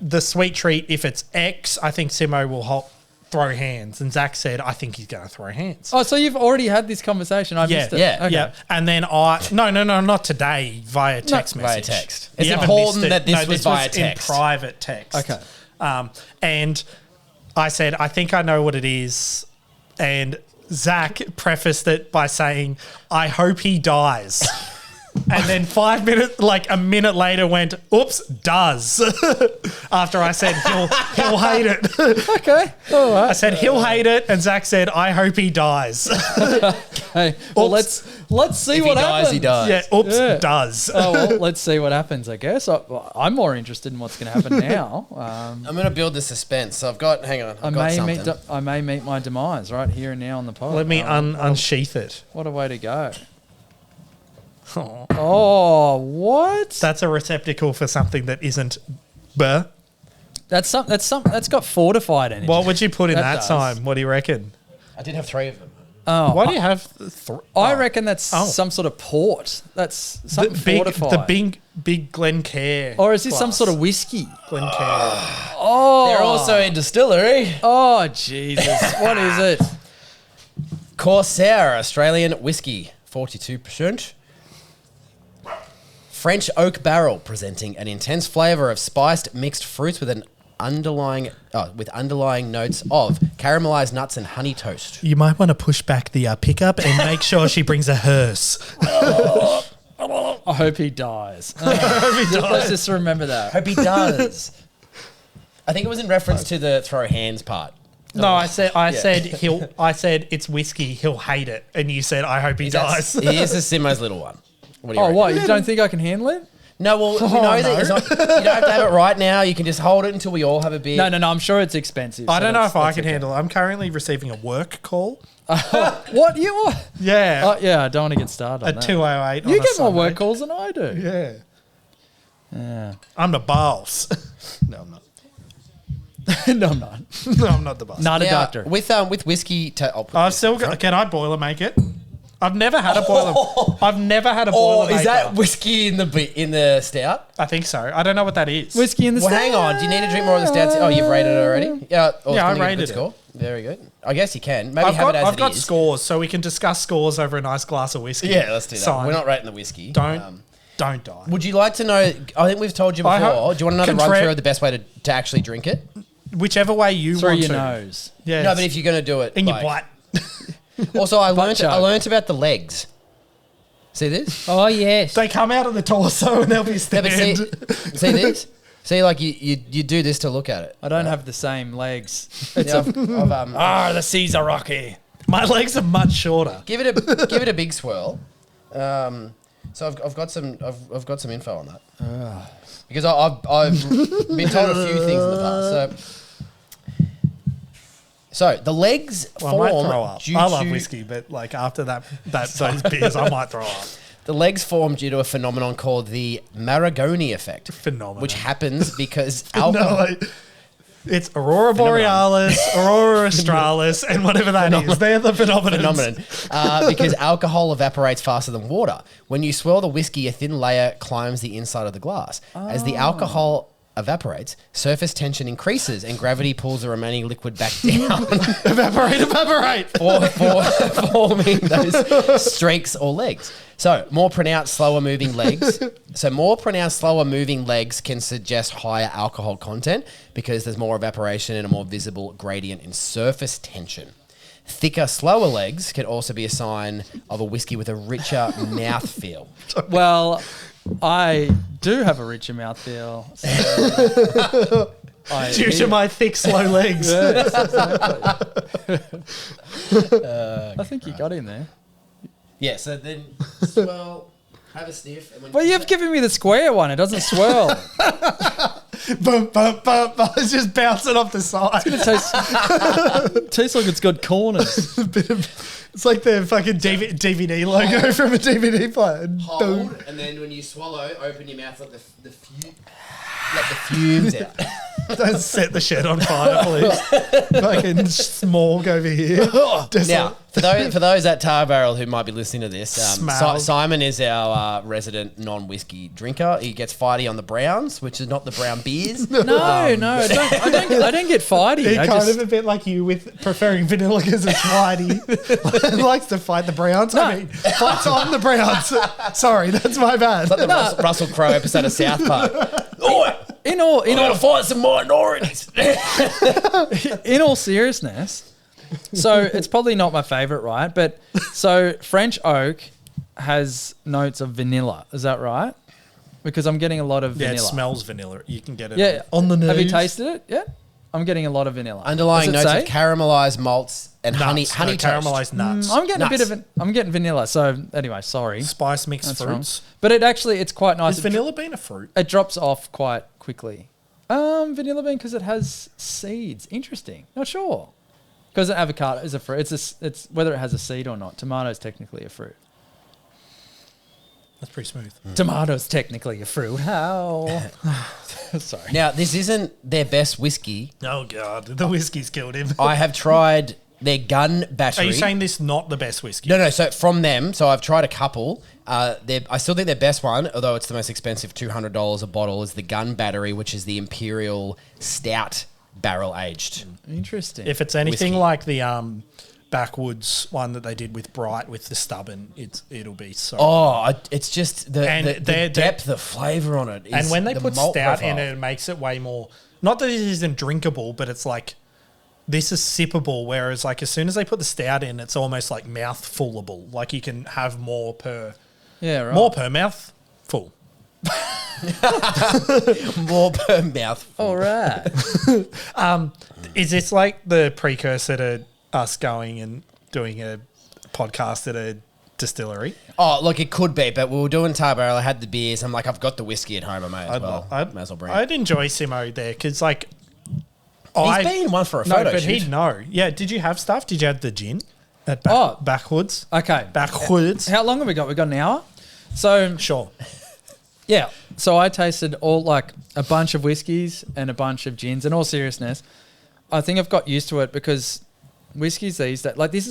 the sweet treat, if it's X, I think Simmo will throw hands, and Zach said, I think he's going to throw hands. Oh, so you've already had this conversation? I missed it. yeah, Okay. Yeah, and then no, not today, via text Via message. text. You It's haven't important missed it. that this was via in text. private text. Okay. And I said, I think I know what it is, and Zach prefaced it by saying, I hope he dies. And then a minute later went, oops, does. After I said he'll hate it. Okay. All right. I said he'll hate it, and Zach said, I hope he dies. Hey, well, Oops. let's see If what he dies, happens. he dies. Yeah, oops, Yeah. does. Oh, well, let's see what happens, I guess. I'm more interested in what's going to happen now. I'm going to build the suspense. So hang on, I I've got something. may meet my demise right here and now on the pod. Let me unsheath it. What a way to go. Oh, what? That's a receptacle for something that isn't burr. That's got fortified energy. What would you put in That that does. time? What do you reckon? I did have 3 of them. Oh, Why do you have I reckon that's Oh. some sort of port. That's something the fortified. big Glencairn? Or is this some glass. sort of whiskey? Glencairn? Oh, They're also a distillery. Oh, Jesus. What is it? Corsair Australian whiskey, 42%. French oak barrel, presenting an intense flavour of spiced mixed fruits with underlying notes of caramelised nuts and honey toast. You might want to push back the pickup and make sure she brings a hearse. I hope he dies. Let's just remember that. Hope he does. I think it was in reference to the throw hands part. No, I said it's whiskey. He'll hate it, and you said I hope he dies. He is a Simmo's little one. What do you reckon? What? You don't think I can handle it? No, well, we know that it's not, you don't have to have it right now. You can just hold it until we all have a beer. No. I'm sure it's expensive. I don't know if I can handle it. I'm currently receiving a work call. What? You? Yeah. Yeah, I don't want to get started on At that. 2:08. You get more work calls than I do. Yeah. Yeah. I'm the boss. No, I'm not. No, I'm not. No, I'm not the boss. Not a Now, doctor. with whiskey, I'll put I've this still in front. got. Can I boiler make it? I've never had a boiler. I've never had a boiler. Is that whiskey in the stout? I think so. I don't know what that is. Whiskey in the Well, hang on. Do you need to drink more of the stouts? Oh, you've rated it already? Yeah. I rated it. Score. Very good. I guess you can. Maybe I've have it as got it is. scores, so we can discuss scores over a nice glass of whiskey. Yeah, let's do that. Sign. We're not rating the whiskey. Don't die. Would you like to know? I think we've told you I before. hope- Do you want another Contra- run through of the best way to actually drink it? Whichever way you Through want your to. nose. Yeah. No, but if you're going to do it, in your like- butt. Also, I learned chug. about the legs. See this? Oh, yes. They come out of the torso and they'll be Yeah, stand. but see this? See, like you do this to look at it. I don't have the same legs. It's Yeah, the seas are rocky. My legs are much shorter. give it a big swirl. So I've got some info on that because I've been told a few things in the past. So the legs Well, form I might throw up. due I love to whiskey, but like after those beers, I might throw up. the legs form due to a phenomenon called the Maragoni effect, Phenomenon. which happens because No, alcohol. like, it's Aurora Borealis, Aurora Australis, and whatever that is. They're the phenomenon. Because alcohol evaporates faster than water. When you swirl the whiskey, a thin layer climbs the inside of the glass. As the alcohol evaporates, surface tension increases and gravity pulls the remaining liquid back down, Evaporate. forming those streaks or legs. So more pronounced, slower moving legs. Can suggest higher alcohol content because there's more evaporation and a more visible gradient in surface tension. Thicker, slower legs can also be a sign of a whiskey with a richer mouthfeel. Well, I do have a richer mouthfeel. So Due to my thick, slow legs. Yes, exactly. I think you got in there. Yeah, so then swirl, have a sniff. And when Well, you've given me the square one. It doesn't swirl. Bump, bump, bump, bump. It's just bouncing off the side. It tastes like it's got corners. It's like the fucking DVD logo from a DVD player. hold, and then when you swallow, open your mouth, let the fumes out. Don't set the shed on fire, please. Fucking smog over here. Just Now, for those at Tar Barrel who might be listening to this, Smell. Simon is our resident non-whiskey drinker. He gets fighty on the browns, which is not the brown beers. No, I don't get fighty. He I kind just, of a bit like you with preferring vanilla because it's whitey. Likes to fight the Browns. I mean, fights on the Browns. Sorry, that's my bad. Like the Russell Crowe episode of South Park. in all Fight some minorities. in all seriousness, so it's probably not my favorite, right? But so French oak has notes of vanilla. Is that right? Because I'm getting a lot of Yeah, vanilla. it smells vanilla. You can get it Yeah, on the nose. Have you tasted it? Yeah, I'm getting a lot of vanilla. Underlying Does it notes say? of caramelized malts and Nuts, honey no, toast. caramelized nuts. I'm getting a bit Nuts. of I'm getting vanilla. So anyway, sorry. Spice mixed That's wrong. fruits. But it's quite nice. Has vanilla been a fruit? It drops off quite quickly. Vanilla bean because it has seeds. Interesting. Not sure. Because an avocado is a fruit. It's whether it has a seed or not. Tomato is technically a fruit. That's pretty smooth. Tomato's technically a fruit. How? Sorry. Now, this isn't their best whiskey. Oh, God. The whiskey's killed him. I have tried their gun battery. Are you saying this not the best whiskey? No. So from them, I've tried a couple. I still think their best one, although it's the most expensive, $200 a bottle, is the Gun Battery, which is the Imperial Stout barrel aged. Interesting. If it's anything Whiskey. like the backwoods one that they did with Bright with the stubborn. It'll be so. It's just the And depth, the flavour on it. and when they the put malt stout profile. in it, it makes it way more. Not that it isn't drinkable, but it's like this is sippable. Whereas like as soon as they put the stout in, it's almost like mouth-fullable. Like you can have more per mouth full. more per mouth. All right. Is this like the precursor to us going and doing a podcast at a distillery? Oh, look, it could be, but we were doing Tar Barrel. I had the beers. I'm like, I've got the whiskey at home. I may as well. May as well bring it. I'd enjoy Simmo there because like He's been one for a photo but shoot. he'd know. Yeah, did you have stuff? Did you have the gin at Backwoods? Okay. Backwoods. How long have we got? We got an hour. So Sure. yeah. So I tasted all like a bunch of whiskeys and a bunch of gins. In all seriousness, I think I've got used to it because whiskeys these days, like this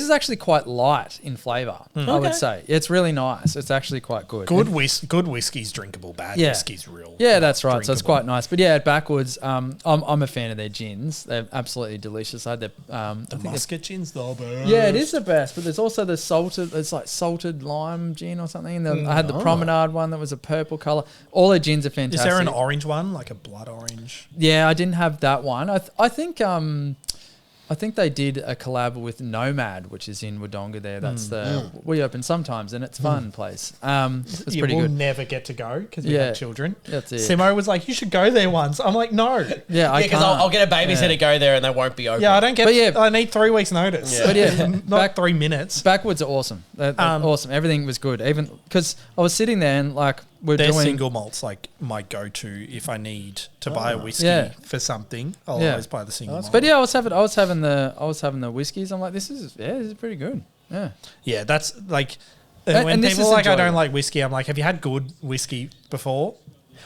is actually quite light in flavour. I would say it's really nice. It's actually quite good. Good whiskey's drinkable. Bad whiskey's real. Yeah, that's right. So it's drinkable. quite nice. But yeah, at Backwoods, I'm a fan of their gins. They're absolutely delicious. I had The musket gin's the best. yeah, it is the best. But there's also the salted. It's like salted lime gin or something. I had the Promenade one that was a purple colour. All their gins are fantastic. Is there an orange one, like a blood orange? Yeah, I didn't have that one. I think they did a collab with Nomad, which is in Wodonga there. That's we open sometimes, and it's fun place. It's You pretty will good. never get to go because we Yeah. have children. That's it. Simo was like, you should go there once. I'm like, no. Yeah, I because can't. I'll get a babysitter to go there and they won't be open. Yeah, I don't get. But yeah. I need 3 weeks notice. But yeah, not 3 minutes. Backwoods are awesome. They're awesome. Everything was good. Even because I was sitting there and like we're Their doing single malts like my go-to if I need to buy a whiskey Yeah. for something. I'll Yeah. always buy the single malt. But yeah, I was having the whiskeys. I'm like, this is pretty good. Yeah. Yeah, that's like And when this people is are like I enjoyable. don't like whiskey. I'm like, have you had good whiskey before?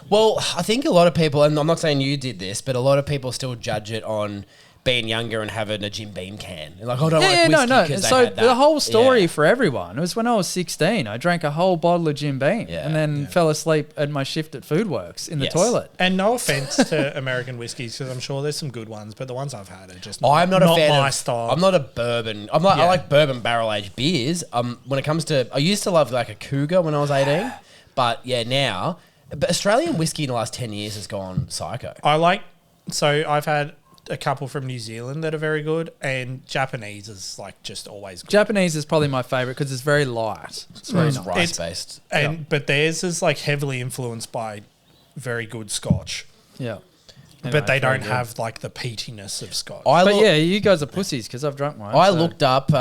Well, I think a lot of people, and I'm not saying you did this, but a lot of people still judge it on being younger and having a Jim Beam can. And like, I don't like whiskey because they So had that. the whole story Yeah. for everyone was when I was 16. I drank a whole bottle of Jim Beam and then fell asleep at my shift at Foodworks in the Yes. toilet. And no offense to American whiskies because I'm sure there's some good ones, but the ones I've had are just I'm not a fan my of style. I'm not a bourbon. I like bourbon barrel aged beers. When it comes to, I used to love like a Cougar when I was 18, but yeah, now. But Australian whiskey in the last 10 years has gone psycho. I've had a couple from New Zealand that are very good, and Japanese is like just always good. Japanese is probably my favorite because it's very light. It's very It's nice. rice based. But theirs is like heavily influenced by very good Scotch, Yeah. but they very don't good. have like the peatiness of Scotch. But yeah, you guys are pussies because I've drunk mine. I so- looked up.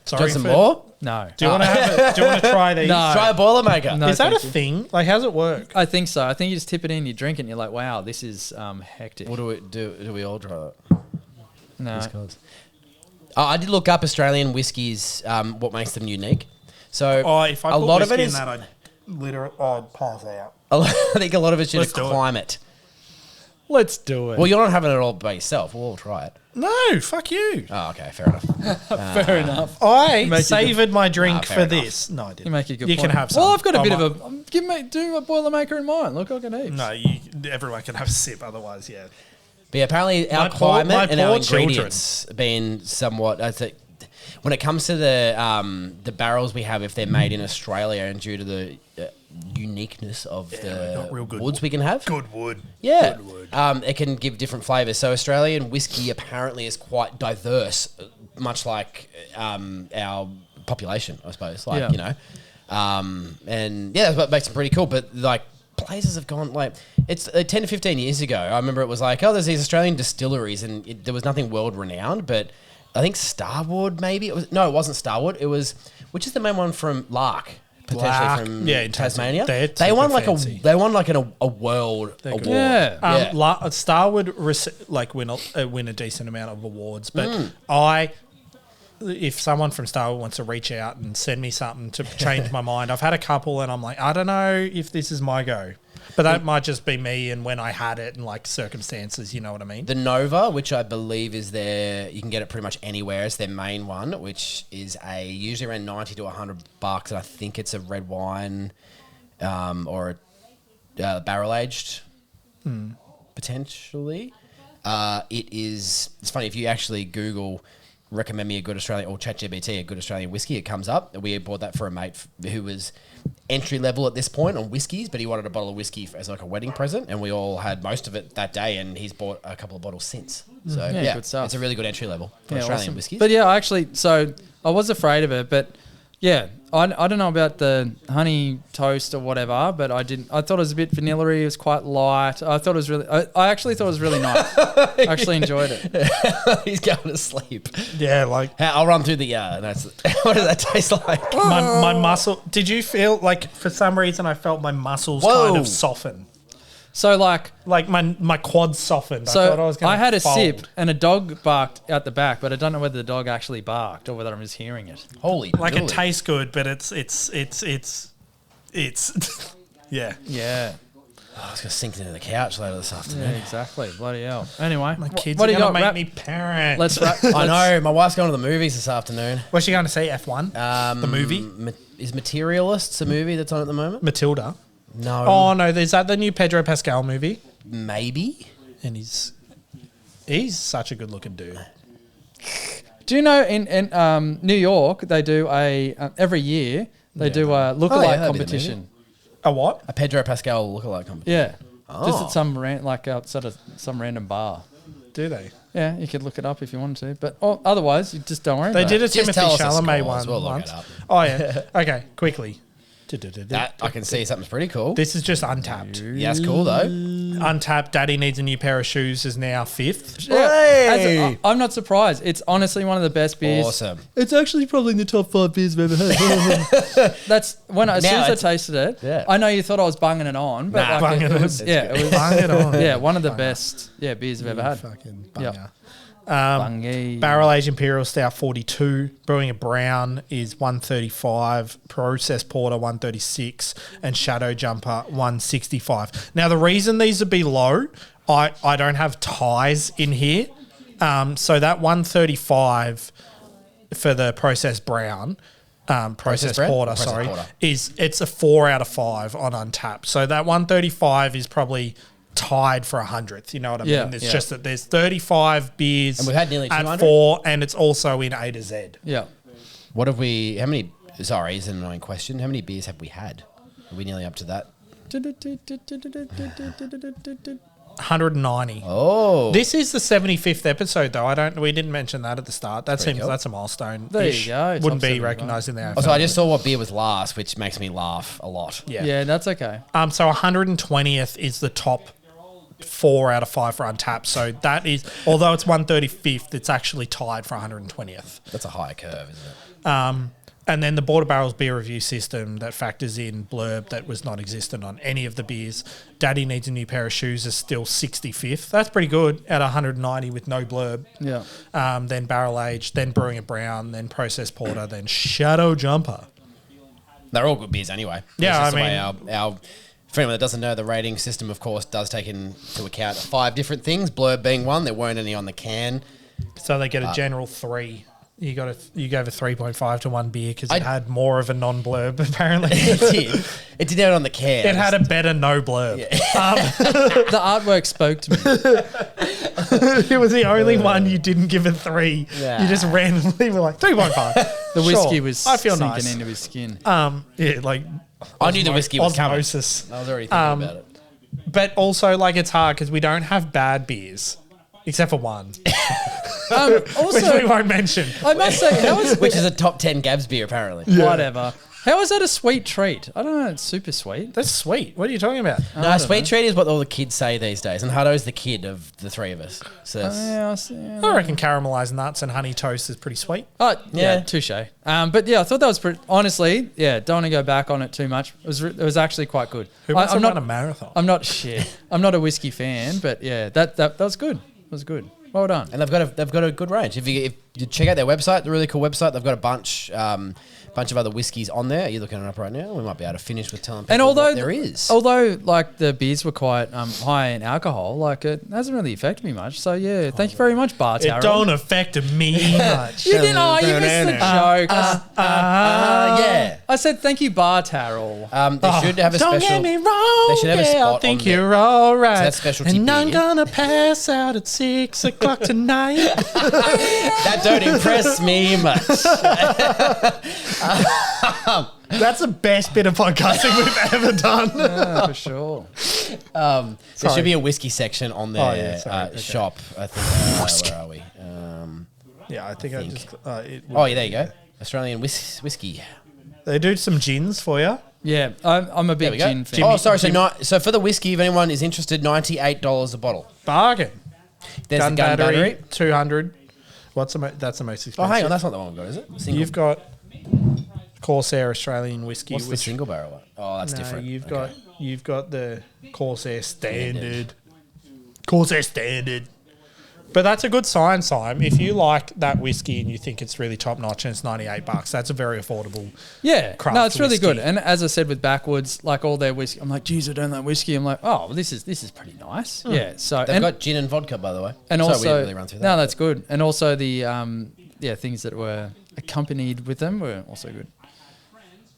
Sorry Some for- more? No. Do you want to try these? No. Try a Boilermaker. No. Is that a thank you. thing? Like, how's it work? I think so. I think you just tip it in, you drink it, and you're like, wow, this is hectic. What do we do? Do we all try that? No. I did look up Australian whiskies. What makes them unique? So If I a put lot of whiskey it in is. that, I'd pass out. I think a lot of it's due Let's to do it. climate. Let's do it. Well, you're not having it all by yourself. We'll all try it. No, fuck you. Oh, okay, fair enough. Fair enough. I make a savoured my drink fair for enough. this. No, I didn't. You make a good You point. can have some. Well, I've got a I bit might- of a... do a Boilermaker in mine. Look, I can heaps. No, everyone can have a sip. Otherwise, yeah. But yeah, apparently our My poor climate and our children. ingredients have been somewhat. When it comes to the barrels we have, if they're made in Australia and due to the uniqueness of we got real the good woods we can have, Good wood. yeah, Good wood. it can give different flavors. So Australian whiskey apparently is quite diverse, much like our population, I suppose. Like Yeah. you know, and yeah, that's what makes it pretty cool. But like places have gone like it's 10 to 15 years ago. I remember it was like, oh, there's these Australian distilleries, and there was nothing world renowned, but I think Starwood maybe it wasn't Starwood. It was which is the main one from Lark. Potentially Lark. from Yeah, in Tasmania. Tasmania. They won super like fancy. they won like a world award. good. Yeah. Yeah. Star would win a decent amount of awards, but if someone from Star wants to reach out and send me something to change my mind, I've had a couple and I'm like, I don't know if this is my go. But that might just be me and when I had it and like circumstances, you know what I mean? The Nova, which I believe is you can get it pretty much anywhere. It's their main one, which is usually around $90 to $100, and I think it's a red wine, or a barrel aged, potentially. It's funny if you actually Google recommend me a good Australian, or ChatGPT, a good Australian whiskey, it comes up. We bought that for a mate who was entry level at this point on whiskies, but he wanted a bottle of whiskey as like a wedding present, and we all had most of it that day, and he's bought a couple of bottles since. So yeah, good stuff. it's a really good entry level for Australian whiskies. But yeah, actually, so I was afraid of it, but yeah, I don't know about the honey toast or whatever, but I thought it was a bit vanilla-y. It was quite light. I thought it was really. I actually thought it was really nice. I actually enjoyed it. He's going to sleep. Yeah, like I'll run through the. What does that taste like? my muscle. Did you feel like for some reason I felt my muscles kind of soften? So like my quads softened. So I thought I was going to had a fold. sip and a dog barked out the back, but I don't know whether the dog actually barked or whether I'm just hearing it. Holy, Like moly. it tastes good, but it's yeah. Yeah. Oh, I was going to sink into the couch later this afternoon. Yeah, exactly. Bloody hell. Anyway, My kids what are do you going got? to make Wrap- me parent. Let's wrap. I know. My wife's going to the movies this afternoon. What's she going to see? F1? The movie? Is Materialists a movie that's on at the moment? Matilda. No. Oh no, is that the new Pedro Pascal movie? Maybe. And he's such a good looking dude. Do you know in New York they do every year they do a lookalike that'd be the competition. A what? A Pedro Pascal lookalike competition. Yeah. Just Oh. at some outside of some random bar. Do they? Yeah, you could look it up if you wanted to, but otherwise you just don't worry. They about did it. a Just Timothy tell us the Chalamet scores, one we'll look once. it up. Oh yeah. Okay, quickly. That I can see something's pretty cool. This is just Untapped. Yeah, it's cool though. Untapped. Daddy Needs a New Pair of Shoes is now 5th. Yeah, I'm not surprised. It's honestly one of the best beers. Awesome. It's actually probably in the top 5 beers I've ever had. That's when as soon as I tasted it. Yeah. I know you thought I was bunging it on, but Nah, like bunging it it was on. yeah, it was Bung it on. yeah, one of the best beers I've ever had. Fucking Yep. banger. Bungy. Barrel Aged Imperial Stout 42, Brewing a Brown is 135, Process Porter 136, and Shadow Jumper 165. Now the reason these would be low, I don't have ties in here, so that 135 for the Process Brown. Process Brown? Porter, Process sorry, Porter. it's a 4 out of 5 on Untapped. So that 135 is probably tied for 100th. You know what I Yeah, mean? It's yeah. just that there's 35 beers And we've had nearly at 200? 4, and it's also in A to Z. Yeah. What have we? How many? Sorry, it's an annoying question. How many beers have we had? Are we nearly up to that? 190. Oh, This is the 75th episode, though. We didn't mention that at the start. That seems cool. that's a milestone. There you go. Top Wouldn't be 75. recognised in there. Also, I just saw what beer was last, which makes me laugh a lot. yeah. Yeah, that's okay. So 120th is the top 4 out of 5 for Untapped. So that is, although it's 135th, it's actually tied for 120th. That's a higher curve, isn't it? And then the Border Barrels beer review system that factors in blurb that was not existent on any of the beers. Daddy Needs a New Pair of Shoes is still 65th. That's pretty good at 190 with no blurb. Yeah. Then Barrel Aged, then Brewing a Brown, then Process Porter, then Shadow Jumper. They're all good beers anyway. Yeah, It's just I the way our for anyone that doesn't know, the rating system, of course, does take into account 5 different things. Blurb being one. There weren't any on the can. So they get a general 3. You gave a 3.5 to one beer because it had more of a non-blurb, apparently. It did have it on the can. It had a better no blurb. The artwork spoke to me. It was the only one you didn't give a 3. Yeah. You just randomly were like 3.5. The whiskey Sure, was I feel sinking nice. into his skin. Yeah, like I knew the whiskey was coming. osmosis. I was already thinking about it. But also, like, it's hard because we don't have bad beers, except for one, which we Also, won't mention. I must say, how is Which is a top 10 Gabs beer, apparently. whatever? How is that a sweet treat? I don't know. It's super sweet. That's sweet. What are you talking about? No, sweet treat is what all the kids say these days. And Hutto's the kid of the 3 of us. So it's- Yeah, I see. Yeah. I reckon caramelized nuts and honey toast is pretty sweet. Oh, yeah, Yeah. touche. But yeah, I thought that was pretty. Honestly, yeah, don't want to go back on it too much. It was actually quite good. Who wants I'm to run not a marathon? I'm not shit. I'm not a whiskey fan, but yeah, that was good. It was good. Well done. And they've got a good range. If you check out their website, the really cool website, they've got a bunch of other whiskies on there. Are you looking it up right now? We might be able to finish with telling people And although what there is. although like the beers were quite high in alcohol, like it hasn't really affected me much. So yeah, thank you very much, Bar Tarot. It don't affect me much. You didn't. Oh, you missed the joke. Yeah. I said thank you, Bar Tarot. They should have a Don't special. get me wrong. They should have a yeah, spot I think on there. you're all right. that's specialty and I'm beer. gonna pass out at 6 o'clock tonight. That don't impress me much. That's the best bit of podcasting we've ever done. Yeah, for sure. There should be a whiskey section on their Okay. shop. I think. Where are we? Yeah, I think I just. Oh, yeah, there you go. Australian whiskey. They do some gins for you. Yeah, I'm a There we big go. gin fan. Oh, sorry. So for the whiskey, if anyone is interested, $98 a bottle. Bargain. There's the gun battery. 200. That's the most expensive. Oh, hang on, that's not the one we've got, is it? Single. You've got Corsair Australian whiskey. What's the single barrel one? Oh, that's different. You've got the Corsair Standard. Corsair Standard. But that's a good sign, Simon. If you like that whiskey and you think it's really top notch and it's $98, that's a very affordable. Yeah, craft no, it's really whiskey. good. And as I said with Backwoods, like all their whiskey, I'm like, geez, I don't like whiskey. I'm like, oh, well, this is pretty nice. Yeah, so They've got gin and vodka, by the way. and Sorry, also we didn't really run through that. no, that's good. And also the things that were accompanied with them were also good.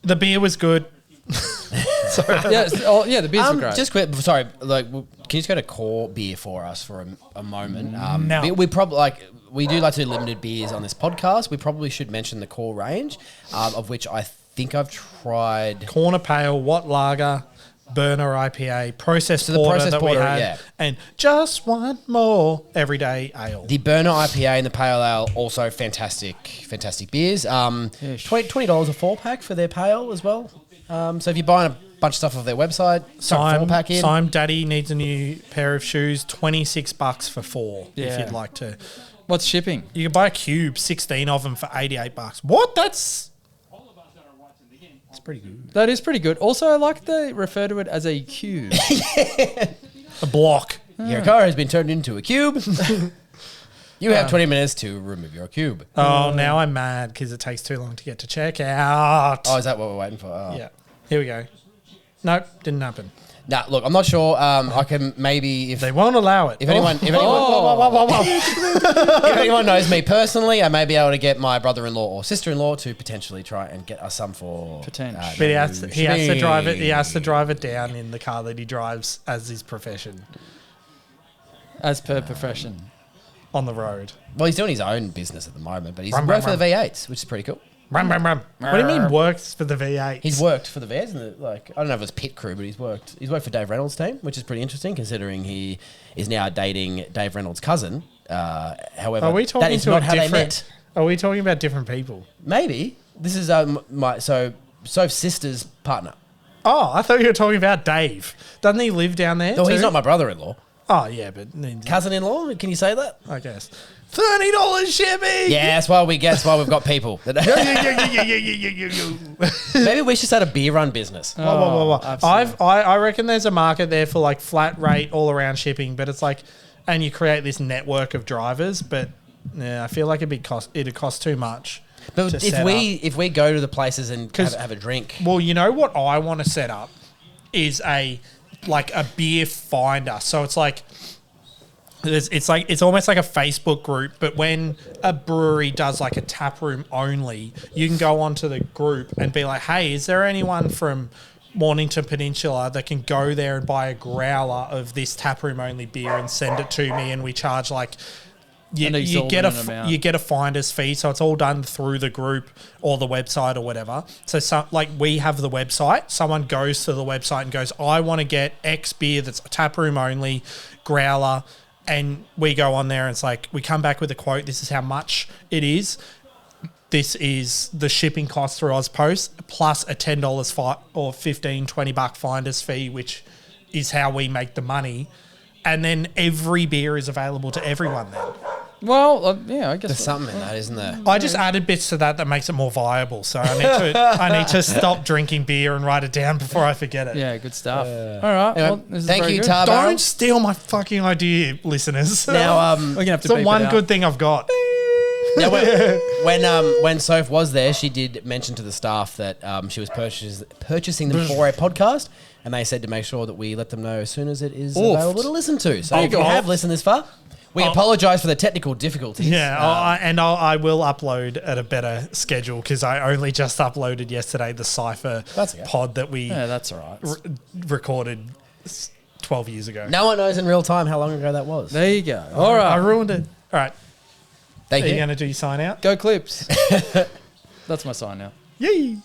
The beer was good. The beers were great. Just quick, sorry, can you just go to core beer for us for a moment? No. We probably we do like to do limited beers on this podcast. We probably should mention the core range, of which I think I've tried. Corner Pale, Watt Lager, Burner IPA, Processed So the Porter Processed that we Porter, had, yeah. and Just One More Everyday Ale. The Burner IPA and the Pale Ale, also fantastic beers. $20 a 4-pack for their Pale as well. So if you're buying a bunch of stuff off their website, some 4-pack in. Simon Daddy needs a new pair of shoes, $26 for 4 if Yeah. you'd like to. What's shipping? You can buy a cube, 16 of them for $88. What? That's pretty good. That is pretty good. Also, I like they refer to it as a cube. A block. Your car has been turned into a cube. You have 20 minutes to remove your cube. Oh, now I'm mad because it takes too long to get to checkout. Oh, is that what we're waiting for? Oh. Yeah. Here we go. Nope, didn't happen. Nah, look, I'm not sure. I can maybe They won't allow it. if anyone knows me personally, I may be able to get my brother-in-law or sister-in-law to potentially try and get us some for Potential. But he has to drive it. He has to shipping. drive it down in the car that he drives as his profession As per profession. on the road. Well, he's doing his own business at the moment, but he's Rum, worked rum, for the V8s, which is pretty cool. Rum, rum, rum. What do you mean works for the V8? He's worked for the Vans, and I don't know if it's pit crew, but he's worked for Dave Reynolds' team, which is pretty interesting considering he is now dating Dave Reynolds' cousin. However, Are we talking that is to not a how they different? met. Are we talking about different people? Maybe this is Soph's sister's partner. Oh, I thought you were talking about Dave. Doesn't he live down there? No, too? he's not my brother-in-law. Oh yeah, but Cousin-in-law? Can you say that? I guess $30 shipping. Yeah, that's why we've got people. Maybe we should start a beer run business. Whoa. absolutely. I reckon there's a market there for like flat rate all around shipping, but it's like, and you create this network of drivers, but yeah, I feel like it'd cost too much. But to if set we up. go to the places and 'Cause- have a drink, Well, you know what I want to set up is a beer finder. So it's like it's almost like a Facebook group, but when a brewery does like a tap room only, you can go onto the group and be like, hey, is there anyone from Mornington Peninsula that can go there and buy a growler of this tap room only beer and send it to me, and we charge like you get exorbitant amount. you get a finder's fee, so it's all done through the group or the website or whatever. So we have the website. Someone goes to the website and goes, I want to get X beer that's tap room only, growler, and we go on there and it's like we come back with a quote. This is how much it is. This is the shipping cost through Ozpost plus a $10 or $15, $20 finder's fee, which is how we make the money. And then every beer is available to everyone then. Well, I guess there's something in that, isn't there? I just added bits to that makes it more viable. So I need to stop drinking beer and write it down before I forget it. Yeah, good stuff. All right. Anyway, Well, this is thank very you, good. Tar Barrel. Don't steal my fucking idea, listeners. Now, We're gonna have it's to the beep one it out. good thing I've got. now when Soph was there, she did mention to the staff that she was purchasing them for a podcast, and they said to make sure that we let them know as soon as it is available to listen to. So if you have listened this far, we apologise for the technical difficulties. Yeah, I will upload at a better schedule because I only just uploaded yesterday the Cypher That's okay. pod that we Yeah, that's all right. recorded 12 years ago. No one knows in real time how long ago that was. There you go. All right. I ruined it. All right. Thank Are you you. going to do your sign out? Go Clips. That's my sign now. Yay!